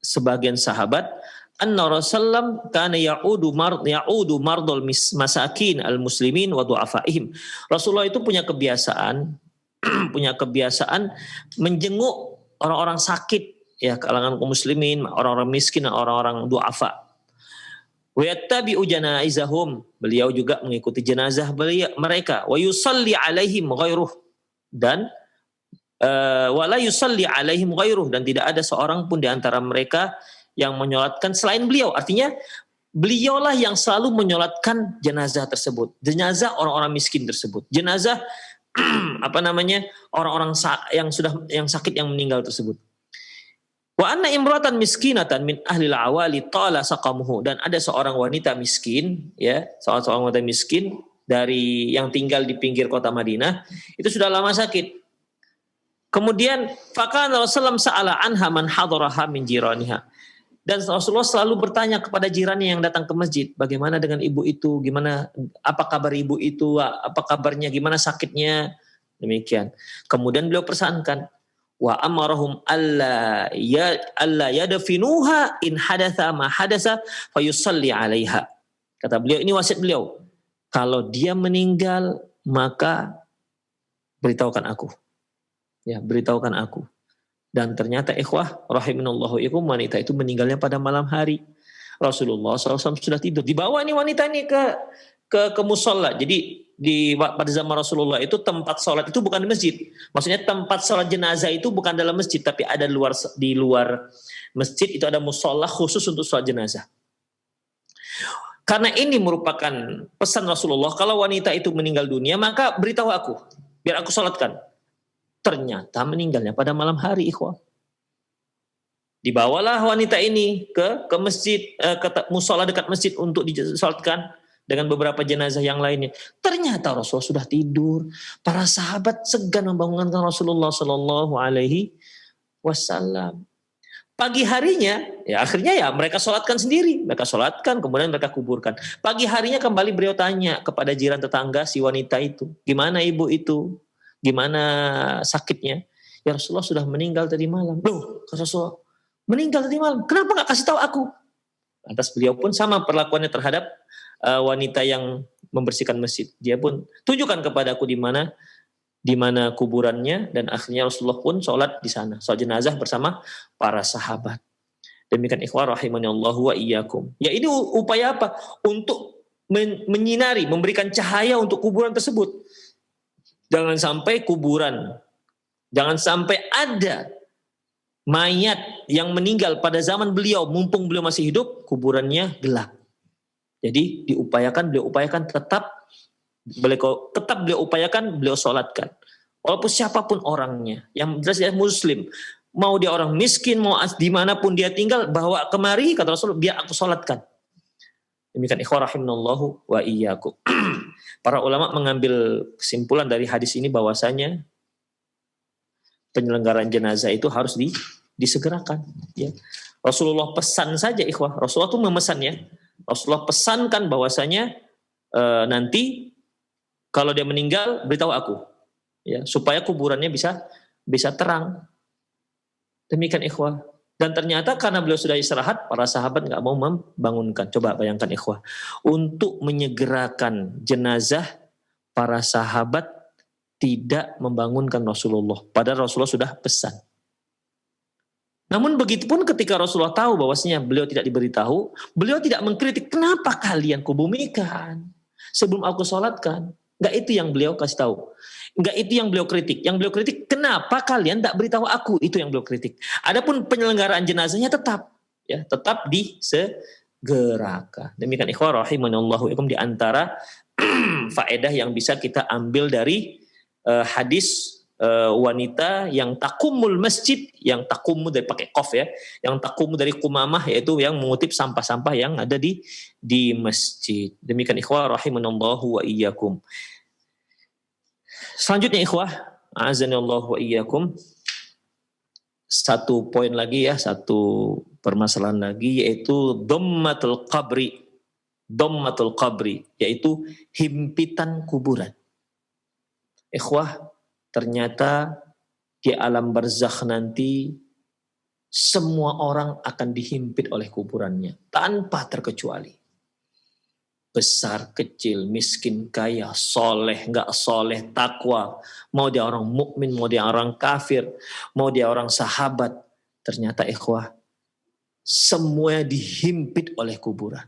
sebagian sahabat, anna Rasulullah kana ya'udu mardul masakin al-muslimin wa du'afaihim. Rasulullah itu punya kebiasaan menjenguk orang-orang sakit, ya, kalangan kaum muslimin, orang-orang miskin dan orang-orang du'afa. Wa yattabi'u janaizahum, beliau juga mengikuti jenazah mereka, wa yusalli alaihim ghairuh, dan wala yusalli alaihim ghairuh, dan tidak ada seorang pun di antara mereka yang menyolatkan selain beliau. Artinya beliaulah yang selalu menyolatkan jenazah tersebut, jenazah orang-orang miskin tersebut, jenazah orang-orang yang sakit yang meninggal tersebut. Wa anna imratan miskinatan min ahli al-awali tala saqamuhu, dan ada seorang wanita miskin, ya, seorang wanita miskin dari yang tinggal di pinggir kota Madinah, itu sudah lama sakit. Kemudian fakana Rasulullah sa'ala anha man hadaraha min jiraniha. Dan Rasulullah selalu bertanya kepada jirannya yang datang ke masjid, bagaimana dengan ibu itu, gimana, apa kabar ibu itu, apa kabarnya, gimana sakitnya, demikian. Kemudian beliau pesankan, wa amarahum alla yadfinuha in hadatha ma hadatha fayusalli alaiha. Kata beliau, ini wasiat beliau, kalau dia meninggal maka beritahukan aku. Ya, beritahukan aku. Dan ternyata ikhwah rahimanallahu ikum, wanita itu meninggalnya pada malam hari. Rasulullah SAW sudah tidur. Dibawa nih wanita ini ke musola. Jadi pada zaman Rasulullah itu tempat sholat itu bukan di masjid. Maksudnya tempat sholat jenazah itu bukan dalam masjid, tapi ada di luar masjid itu ada musola khusus untuk sholat jenazah. Karena ini merupakan pesan Rasulullah, kalau wanita itu meninggal dunia maka beritahu aku, biar aku sholatkan. Ternyata meninggalnya pada malam hari ikhwah. Dibawalah wanita ini ke masjid, ke musola dekat masjid untuk disolatkan dengan beberapa jenazah yang lainnya. Ternyata Rasul sudah tidur. Para sahabat segan membangunkan Rasulullah Sallallahu Alaihi Wasallam. Pagi harinya, ya akhirnya ya mereka solatkan sendiri. Mereka solatkan, kemudian mereka kuburkan. Pagi harinya kembali beliau tanya kepada jiran tetangga si wanita itu, gimana ibu itu? Gimana sakitnya? Ya Rasulullah sudah meninggal tadi malam. Loh, kata Rasulullah, meninggal tadi malam. Kenapa gak kasih tahu aku? Lantas beliau pun sama perlakuannya terhadap wanita yang membersihkan masjid. Dia pun tunjukkan kepadaku di mana kuburannya, dan akhirnya Rasulullah pun sholat di sana, sholat jenazah bersama para sahabat. Demikian ikhwah rahimanallahu wa iyyakum. Ya, ini upaya apa? Untuk menyinari, memberikan cahaya untuk kuburan tersebut. Jangan sampai jangan sampai ada mayat yang meninggal pada zaman beliau, mumpung beliau masih hidup, kuburannya gelap. Jadi beliau upayakan tetap beliau upayakan, beliau sholatkan. Walaupun siapapun orangnya, yang jelas dia muslim, mau dia orang miskin, mau dimanapun dia tinggal, bawa kemari, kata Rasul, biar aku sholatkan. Demikian ikhwah rahimanallahu wa iyyakum. Para ulama mengambil kesimpulan dari hadis ini bahwasanya penyelenggaraan jenazah itu harus disegerakan. Ya. Rasulullah pesan saja ikhwah. Rasulullah itu memesan ya. Rasulullah pesankan bahwasanya nanti kalau dia meninggal beritahu aku, ya, supaya kuburannya bisa terang. Demikian ikhwah. Dan ternyata karena beliau sudah istirahat, para sahabat nggak mau membangunkan. Coba bayangkan ikhwah, untuk menyegerakan jenazah, para sahabat tidak membangunkan Rasulullah. Padahal Rasulullah sudah pesan. Namun begitupun ketika Rasulullah tahu bahwasanya beliau tidak diberitahu, beliau tidak mengkritik, kenapa kalian kubumikan sebelum aku sholatkan. Nggak itu yang beliau kasih tahu. Enggak itu yang beliau kritik. Yang beliau kritik, kenapa kalian tak beritahu aku? Itu yang beliau kritik. Adapun penyelenggaraan jenazahnya tetap disegerakan. Demikian ikhwah rahimanallahu ikum, di antara faedah yang bisa kita ambil dari hadis wanita yang takumul masjid, yang takumu dari pakai qaf ya, yang takumu dari kumamah, yaitu yang mengutip sampah-sampah yang ada di masjid. Demikian ikhwah rahimanallahu wa iyyakum. Selanjutnya ikhwah, azanillahu wa iyyakum, satu poin lagi ya, satu permasalahan lagi, yaitu dhammatul qabri. Dhammatul qabri, yaitu himpitan kuburan. Ikhwah, ternyata di alam barzakh nanti semua orang akan dihimpit oleh kuburannya tanpa terkecuali. Besar, kecil, miskin, kaya, soleh, nggak soleh, takwa, mau dia orang mukmin, mau dia orang kafir, mau dia orang sahabat, ternyata ikhwah semuanya dihimpit oleh kuburan.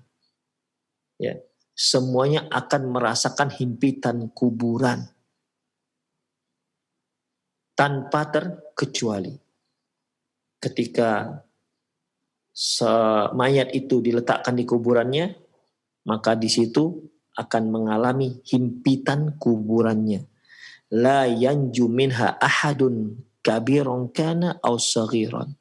Ya, semuanya akan merasakan himpitan kuburan tanpa terkecuali. Ketika mayat itu diletakkan di kuburannya, maka di situ akan mengalami himpitan kuburannya. La yanju minha ahadun kabiron kana aw saghiran.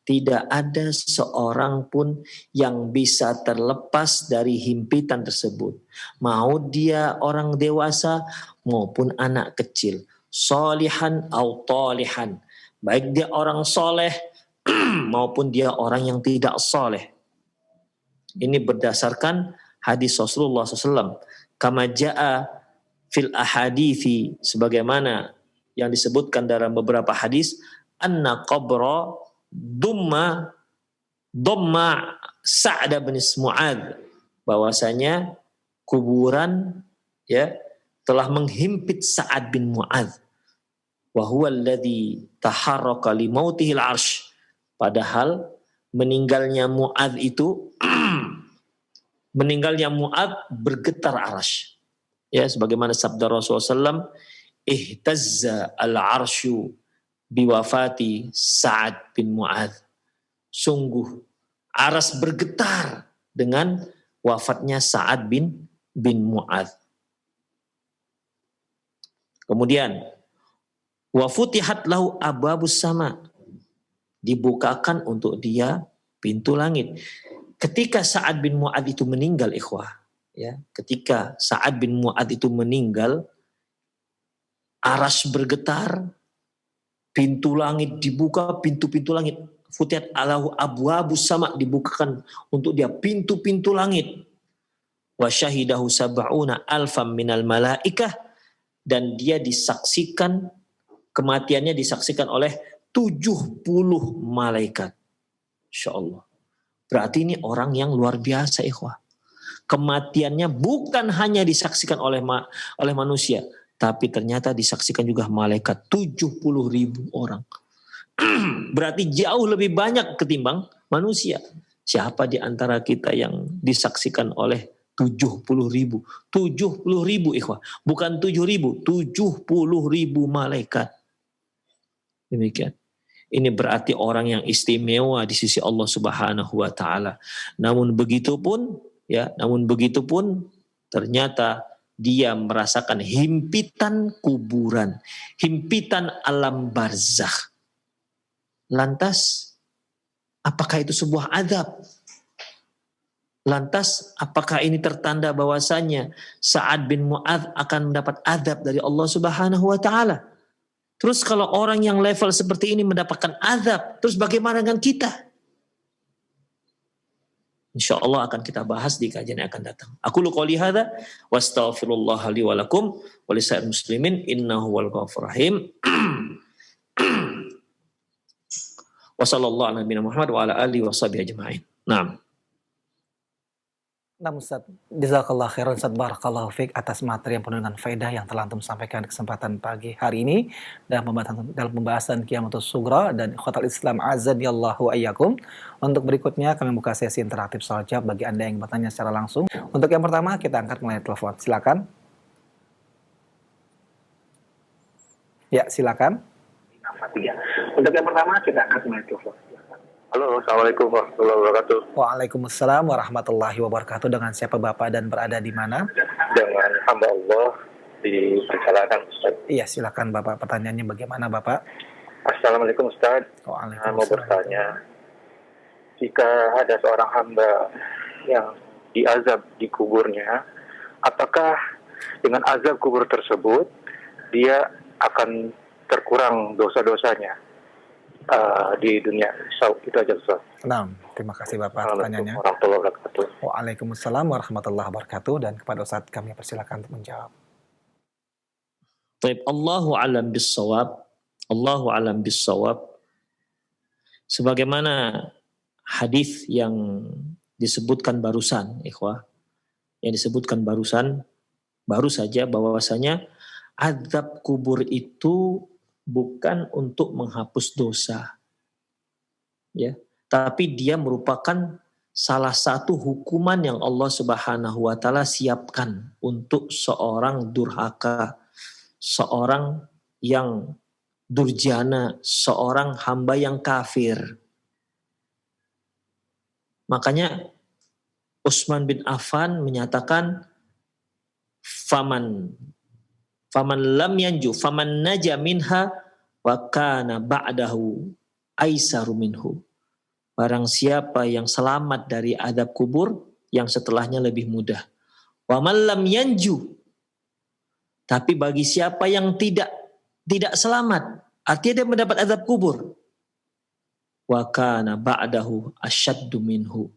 Tidak ada seorang pun yang bisa terlepas dari himpitan tersebut. Mau dia orang dewasa maupun anak kecil. Solihan aw talihan. Baik dia orang soleh maupun dia orang yang tidak soleh. Ini berdasarkan hadis Rasulullah SAW. Kama ja'a fil ahadithi, sebagaimana yang disebutkan dalam beberapa hadis, anna qabra dumma Sa'd bin Mu'adz, bahwasanya kuburan ya telah menghimpit Sa'ad bin Mu'adz. Wa huwa alladhi taharraka li mautihil arsh. Padahal meninggalnya Mu'adz itu bergetar arasy. Ya, sebagaimana sabda Rasulullah SAW, ihtazza al-arsyu biwafati Sa'ad bin Mu'adz. Sungguh aras bergetar dengan wafatnya Sa'ad bin Mu'adz. Kemudian wa futihat lahu abwabus sama, dibukakan untuk dia pintu langit. Ketika Sa'ad bin Mu'adz itu meninggal ikhwah, ya, ketika Sa'ad bin Mu'adz itu meninggal, aras bergetar, pintu langit dibuka, pintu-pintu langit, futihat lahu abwabus sama, dibukakan untuk dia pintu-pintu langit. Wa syahidahu sab'una alfam minal malaikah, dan dia disaksikan, kematiannya disaksikan oleh 70 malaikat. Insyaallah. Berarti ini orang yang luar biasa ikhwah. Kematiannya bukan hanya disaksikan oleh manusia, tapi ternyata disaksikan juga malaikat 70.000 orang. Berarti jauh lebih banyak ketimbang manusia. Siapa di antara kita yang disaksikan oleh 70.000? 70.000 ikhwah. Bukan 7.000, 70.000 malaikat. Demikian. Ini berarti orang yang istimewa di sisi Allah Subhanahu wa taala. Namun begitu pun ternyata dia merasakan himpitan kuburan, himpitan alam barzakh. Lantas apakah itu sebuah azab? Lantas apakah ini tertanda bahwasanya Sa'ad bin Mu'adz akan mendapat azab dari Allah Subhanahu wa taala? Terus kalau orang yang level seperti ini mendapatkan azab, terus bagaimana dengan kita? Insyaallah akan kita bahas di kajian yang akan datang. Aku lu qouli hadza wastaghfirullah li wa lakum wa lisa'il muslimin innahu wal ghafurur rahim. Wa sallallahu ala nabiyina Muhammad wa ala alihi washabihi ajmain. Naam. Nah Ustaz, jazakallah khairan Ustaz, barakallahu fiik atas materi yang penuh dengan faedah yang telah antum sampaikan di kesempatan pagi hari ini dalam pembahasan Qiyamatus Sughra dan Ikhwatal Islam azanillahu ayyakum. Untuk berikutnya kami buka sesi interaktif soal jawab bagi Anda yang bertanya secara langsung. Untuk yang pertama kita angkat melalui telepon. Silakan. Ya, silakan. Untuk yang pertama kita angkat melalui telepon. Halo, Assalamualaikum warahmatullahi wabarakatuh. Waalaikumsalam warahmatullahi wabarakatuh. Dengan siapa Bapak dan berada di mana? Dengan hamba Allah di perjalanan, Ustaz. Iya, silakan Bapak. Pertanyaannya bagaimana Bapak? Assalamualaikum, Ustaz. Waalaikumsalam. Mau bertanya, jika ada seorang hamba yang diazab di kuburnya, apakah dengan azab kubur tersebut dia akan terkurang dosa-dosanya di dunia? Itu aja, Ustaz. Nah, terima kasih Bapak pertanyaannya. Warahmatullahi wabarakatuh. Waalaikumsalam warahmatullahi wabarakatuh. Dan kepada Ustaz kami persilakan untuk menjawab. Baik, Allahu alam bissawab. Allahu alam bissawab. Sebagaimana hadis yang disebutkan barusan, ikhwah, yang disebutkan barusan, baru saja bahwasanya azab kubur itu bukan untuk menghapus dosa, ya, tapi dia merupakan salah satu hukuman yang Allah Subhanahu wa taala siapkan untuk seorang durhaka, seorang yang durjana, seorang hamba yang kafir. Makanya Utsman bin Affan menyatakan faman lam yanju faman naja minha wa kana ba'dahu aisaru minhu. Barang siapa yang selamat dari azab kubur, yang setelahnya lebih mudah. Wa man lam yanju, tapi bagi siapa yang tidak selamat, artinya dia mendapat azab kubur, wa kana ba'dahu asyaddu minhu,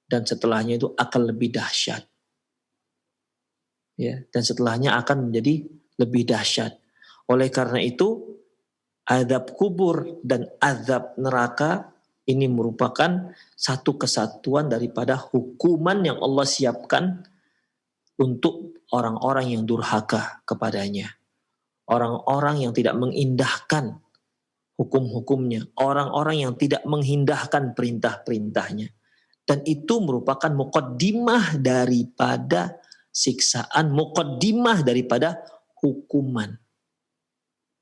dan setelahnya itu akan lebih dahsyat. Ya, dan setelahnya akan menjadi lebih dahsyat. Oleh karena itu, azab kubur dan azab neraka ini merupakan satu kesatuan daripada hukuman yang Allah siapkan untuk orang-orang yang durhaka kepadanya. Orang-orang yang tidak mengindahkan hukum-hukumnya. Orang-orang yang tidak mengindahkan perintah-perintahnya. Dan itu merupakan muqaddimah daripada siksaan, muqaddimah daripada hukuman.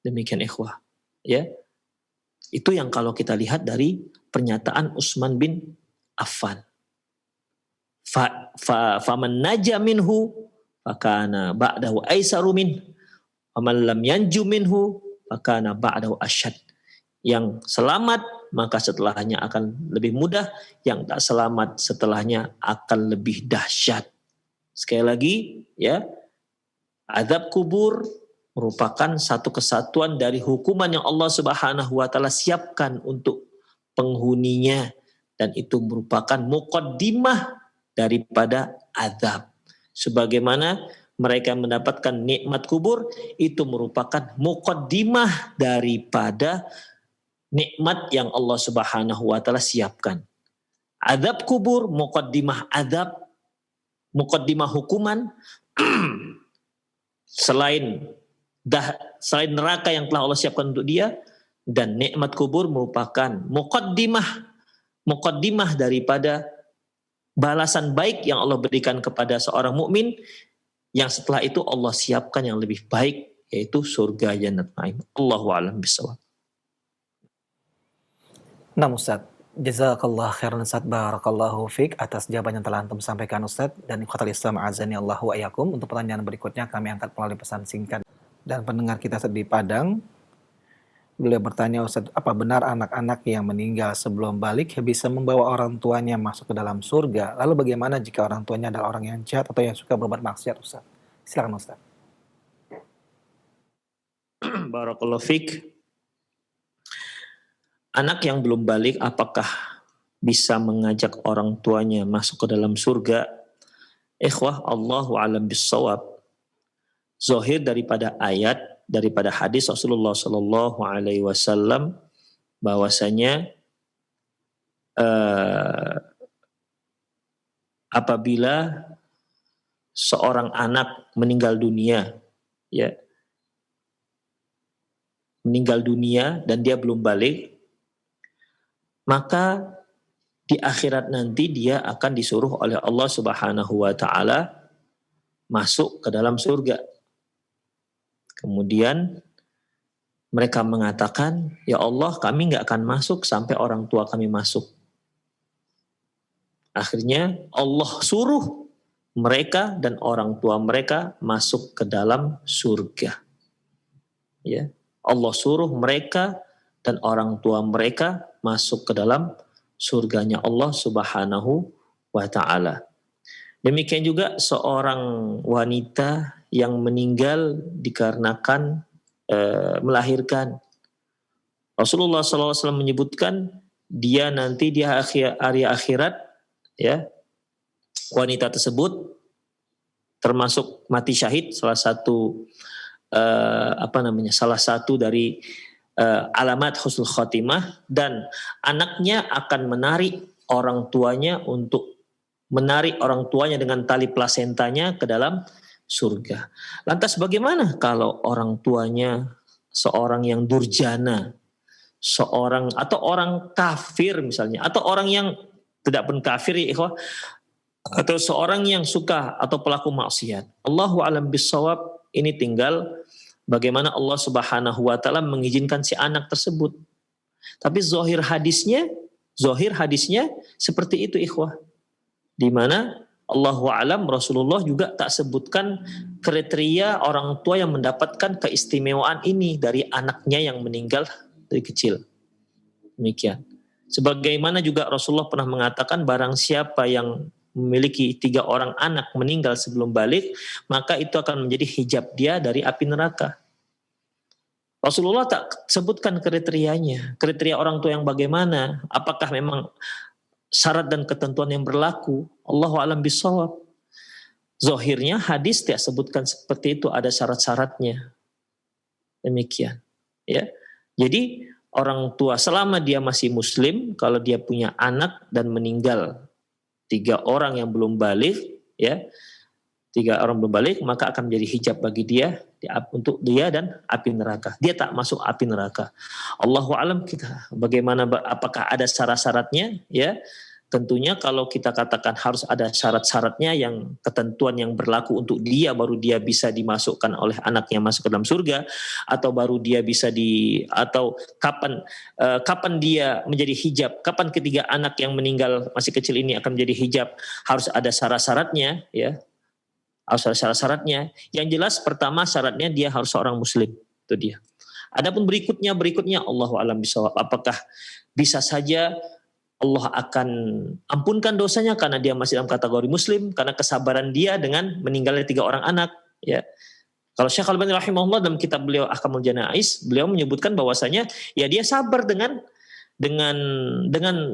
Demikian ikhwah, ya. Itu yang kalau kita lihat dari pernyataan Utsman bin Affan. Faman naja minhu fakana ba'dahu aisaru min, faman lam yanju minhu fakana ba'dahu asyad. Yang selamat maka setelahnya akan lebih mudah, yang tak selamat setelahnya akan lebih dahsyat. Sekali lagi, ya, azab kubur merupakan satu kesatuan dari hukuman yang Allah Subhanahu wa taala siapkan untuk penghuninya, dan itu merupakan muqaddimah daripada azab. Sebagaimana mereka mendapatkan nikmat kubur, itu merupakan muqaddimah daripada nikmat yang Allah Subhanahu wa taala siapkan. Azab kubur muqaddimah azab, muqaddimah hukuman. selain neraka yang telah Allah siapkan untuk dia, dan nikmat kubur merupakan muqaddimah daripada balasan baik yang Allah berikan kepada seorang mukmin, yang setelah itu Allah siapkan yang lebih baik, yaitu surga jannat naim. Allahu a'lam bishawab. Nah Ustaz, jazakallah khairan Ustaz, barakallahu fiik atas jawaban yang telah antum sampaikan Ustaz. Dan ikhwatal Islam azanillahu ayyakum. Untuk pertanyaan berikutnya kami angkat melalui pesan singkat dan pendengar kita di Padang. Beliau bertanya, Ustaz, apa benar anak-anak yang meninggal sebelum balik bisa membawa orang tuanya masuk ke dalam surga? Lalu bagaimana jika orang tuanya adalah orang yang jahat atau yang suka berbuat maksiat, Ustaz? Silakan Ustaz. Barakallahu fiik. Anak yang belum balik apakah bisa mengajak orang tuanya masuk ke dalam surga? Ikhwah, Allahu a'lam bissawab. Zahir daripada ayat, daripada hadis Rasulullah Sallallahu Alaihi Wasallam bahwasanya apabila seorang anak meninggal dunia, ya, meninggal dunia dan dia belum balik, maka di akhirat nanti dia akan disuruh oleh Allah Subhanahu wa taala masuk ke dalam surga. Kemudian mereka mengatakan, ya Allah, kami nggak akan masuk sampai orang tua kami masuk. Akhirnya Allah suruh mereka dan orang tua mereka masuk ke dalam surga. Ya, Allah suruh mereka dan orang tua mereka masuk ke dalam surganya Allah Subhanahu wa taala. Demikian juga seorang wanita yang meninggal dikarenakan melahirkan. Rasulullah SAW menyebutkan dia nanti di hari akhirat, ya, wanita tersebut termasuk mati syahid, salah satu salah satu dari alamat husnul khotimah, dan anaknya akan menarik orang tuanya dengan tali plasentanya ke dalam surga. Lantas bagaimana kalau orang tuanya seorang yang durjana, seorang atau orang kafir misalnya, atau orang yang tidak pun kafir, ya ikhwah, atau seorang yang suka atau pelaku maksiat? Allahu a'lam bissawab. Ini tinggal bagaimana Allah Subhanahu wa taala mengizinkan si anak tersebut. Tapi zahir hadisnya seperti itu, ikhwah. Di mana Allahu a'lam, Rasulullah juga tak sebutkan kriteria orang tua yang mendapatkan keistimewaan ini dari anaknya yang meninggal dari kecil. Demikian. Sebagaimana juga Rasulullah pernah mengatakan, barang siapa yang memiliki 3 orang anak meninggal sebelum balik, maka itu akan menjadi hijab dia dari api neraka. Rasulullah tak sebutkan kriterianya. Kriteria orang tua yang bagaimana? Apakah memang syarat dan ketentuan yang berlaku? Allahu a'lam bishawab. Zahirnya hadis tidak sebutkan seperti itu, ada syarat-syaratnya. Demikian. Ya. Jadi orang tua selama dia masih muslim, kalau dia punya anak dan meninggal 3 orang yang belum balik, ya, 3 orang belum balik, maka akan menjadi hijab bagi dia untuk dia dan api neraka. Dia tak masuk api neraka. Allahu a'lam kita. Bagaimana, apakah ada syarat-syaratnya? Ya, tentunya kalau kita katakan harus ada syarat-syaratnya, yang ketentuan yang berlaku untuk dia, baru dia bisa dimasukkan oleh anaknya masuk ke dalam surga, atau baru dia bisa atau kapan dia menjadi hijab, kapan ketiga anak yang meninggal masih kecil ini akan menjadi hijab, harus ada syarat-syaratnya, ya. Harus ada syarat-syaratnya. Yang jelas pertama syaratnya dia harus seorang muslim, itu dia. Adapun berikutnya Allahu a'lam bishawab. Apakah bisa saja Allah akan ampunkan dosanya karena dia masih dalam kategori muslim, karena kesabaran dia dengan meninggalnya 3 orang anak, ya. Kalau Syekh Al-Albani rahimahullah dalam kitab beliau Ahkamul Janaiz, beliau menyebutkan bahwasanya ya dia sabar dengan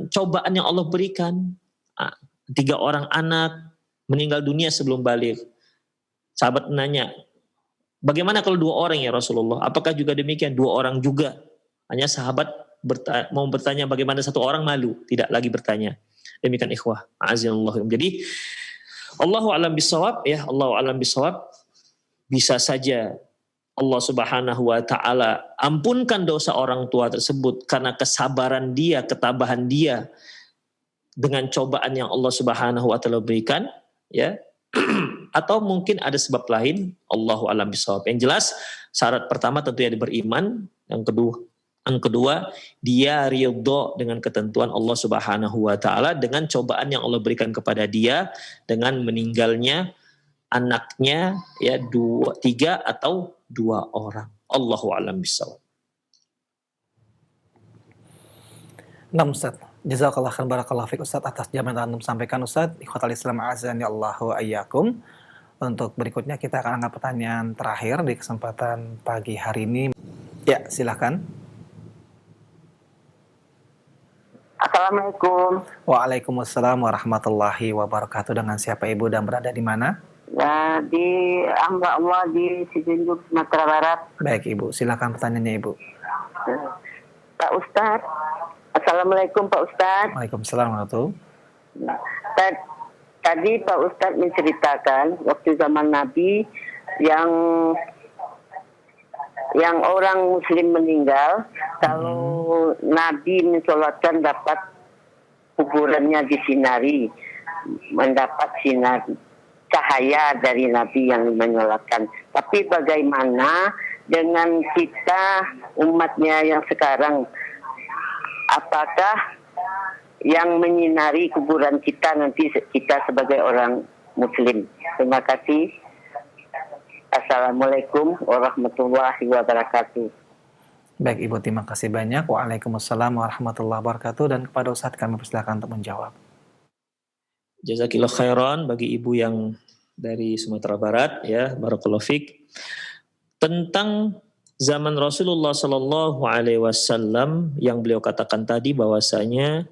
cobaan yang Allah berikan. 3 orang anak meninggal dunia sebelum balik. Sahabat nanya, bagaimana kalau 2 orang ya Rasulullah? Apakah juga demikian? 2 orang juga. Hanya sahabat mau bertanya bagaimana 1 orang, malu, tidak lagi bertanya. Demikian ikhwah, a'azinallahu. Jadi Allahu a'lam bishawab, ya, Allahu a'lam bishawab. Bisa saja Allah Subhanahu wa taala ampunkan dosa orang tua tersebut karena kesabaran dia, ketabahan dia dengan cobaan yang Allah Subhanahu wa taala berikan, ya. Atau mungkin ada sebab lain, Allahu a'lam bishawab. Yang jelas syarat pertama tentunya dia beriman, yang kedua dia ridho dengan ketentuan Allah Subhanahu wa taala dengan cobaan yang Allah berikan kepada dia dengan meninggalnya anaknya, ya, 3 atau 2 orang. Allahu a'lam bishawab. Nah, Ustaz, jazakallah khairan, barakallahu fiik Ustaz atas jawaban yang Anda sampaikan Ustaz. Ikhwatal Islam azani Allahu ayyakum. Untuk berikutnya kita akan angkat pertanyaan terakhir di kesempatan pagi hari ini. Ya, silakan. Assalamualaikum. Waalaikumsalam warahmatullahi wabarakatuh. Dengan siapa Ibu dan berada di mana? Ya, di hamba Allah di Sijunjung, Sumatera Barat. Baik Ibu, silakan pertanyaannya Ibu. Pak Ustadz. Assalamualaikum Pak Ustadz. Waalaikumsalam warahmatullahi. Tadi Pak Ustadz menceritakan waktu zaman Nabi yang orang Muslim meninggal, kalau Nabi mensolatkan dapat kuburannya disinari, mendapat sinar cahaya dari Nabi yang menyolatkan. Tapi bagaimana dengan kita umatnya yang sekarang? Apakah yang menyinari kuburan kita nanti kita sebagai orang Muslim? Terima kasih. Assalamualaikum warahmatullahi wabarakatuh. Baik Ibu, terima kasih banyak. Waalaikumsalam warahmatullahi wabarakatuh. Dan kepada Ustadz kami persilakan untuk menjawab. Jazakillah khairan bagi Ibu yang dari Sumatera Barat, ya, barakallahu fiik. Tentang zaman Rasulullah Sallallahu Alaihi Wasallam yang beliau katakan tadi bahwasanya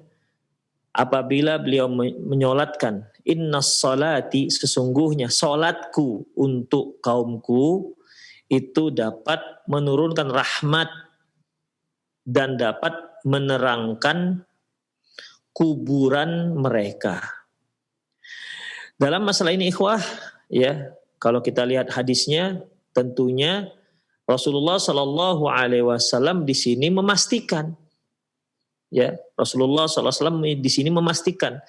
apabila beliau menyolatkan innas salati, sesungguhnya solatku untuk kaumku itu dapat menurunkan rahmat dan dapat menerangkan kuburan mereka. Dalam masalah ini ikhwah, ya, kalau kita lihat hadisnya, tentunya Rasulullah Sallallahu Alaihi Wasallam di sini memastikan, ya, Rasulullah SAW di sini memastikan,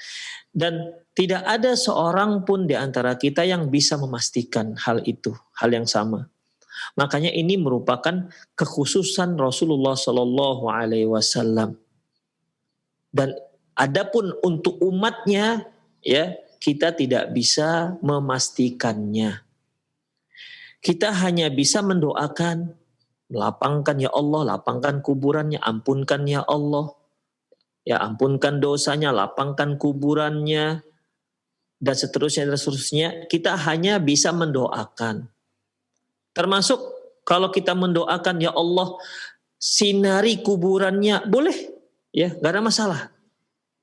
dan tidak ada seorang pun di antara kita yang bisa memastikan hal itu, hal yang sama. Makanya ini merupakan kekhususan Rasulullah Sallallahu Alaihi Wasallam. Dan adapun untuk umatnya, ya, kita tidak bisa memastikannya. Kita hanya bisa mendoakan, lapangkan ya Allah, lapangkan kuburannya, ampunkan ya Allah. Ya, ampunkan dosanya, lapangkan kuburannya, dan seterusnya. Kita hanya bisa mendoakan. Termasuk kalau kita mendoakan, ya Allah, sinari kuburannya, boleh, ya, gak ada masalah.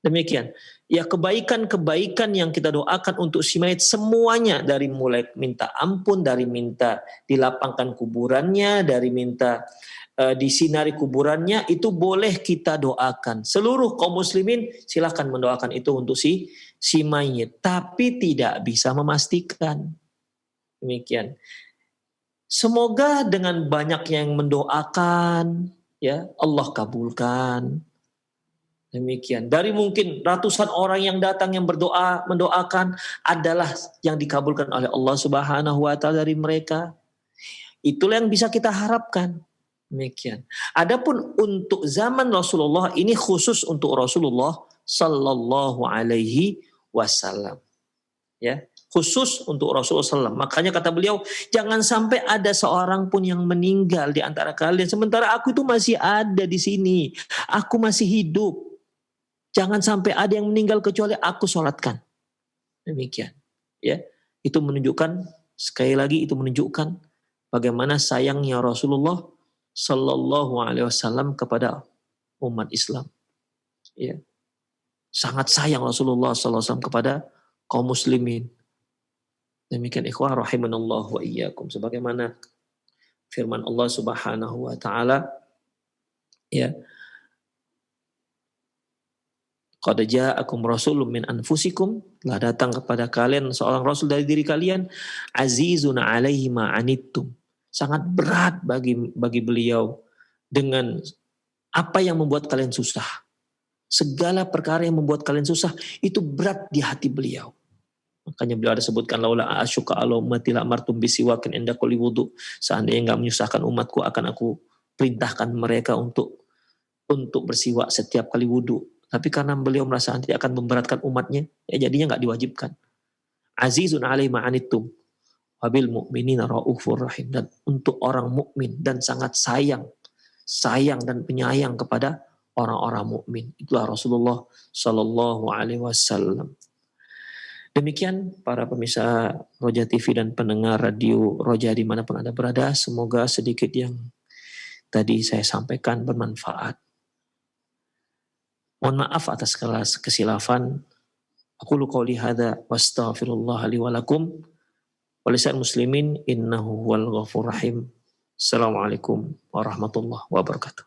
Demikian. Ya, kebaikan-kebaikan yang kita doakan untuk si mayit semuanya, dari mulai minta ampun, dari minta dilapangkan kuburannya, dari minta disinari kuburannya, itu boleh kita doakan. Seluruh kaum muslimin silakan mendoakan itu untuk si mayit, tapi tidak bisa memastikan. Demikian. Semoga dengan banyaknya yang mendoakan, ya, Allah kabulkan. Demikian. Dari mungkin ratusan orang yang datang yang mendoakan adalah yang dikabulkan oleh Allah Subhanahu wa taala dari mereka. Itulah yang bisa kita harapkan. Demikian. Adapun untuk zaman Rasulullah, ini khusus untuk Rasulullah Sallallahu Alaihi Wasallam. Ya, khusus untuk Rasulullah SAW. Makanya kata beliau, jangan sampai ada seorang pun yang meninggal di antara kalian sementara aku itu masih ada di sini. Aku masih hidup. Jangan sampai ada yang meninggal kecuali aku sholatkan. Demikian. Ya, itu menunjukkan, sekali lagi itu menunjukkan bagaimana sayangnya Rasulullah Sallallahu Alaihi Wasallam kepada umat Islam. Ya, sangat sayang Rasulullah Sallallahu Alaihi Wasallam kepada kaum muslimin. Demikian ikhwah rahimanallah wa iyyakum. Sebagaimana firman Allah Subhanahu wa taala, ya, qad ja'akum rasulun min anfusikum, telah datang kepada kalian seorang rasul dari diri kalian, azizun 'alaihi ma 'anittum, sangat berat bagi beliau dengan apa yang membuat kalian susah. Segala perkara yang membuat kalian susah itu berat di hati beliau. Makanya beliau ada sebutkan, laula asyuka ala ummati la amartum bisiwakin inda kulli wudu. Seandainya enggak menyusahkan umatku, akan aku perintahkan mereka untuk bersiwak setiap kali wudu. Tapi karena beliau merasa nanti akan memberatkan umatnya, ya jadinya enggak diwajibkan. Azizun 'alaihi ma 'anittum wabil mu'minina raufur rahim, dan untuk orang mukmin dan sangat sayang dan penyayang kepada orang-orang mukmin. Itulah Rasulullah Sallallahu Alaihi Wasallam. Demikian para pemirsa Roja TV dan pendengar radio Roja dimanapun Anda berada, semoga sedikit yang tadi saya sampaikan bermanfaat. Mohon maaf atas kesilafan. Aqulu qouli hadza wastaghfirullah li wa lakum wa lisal muslimin innahu huwal ghafurur rahim. Assalamualaikum warahmatullahi wabarakatuh.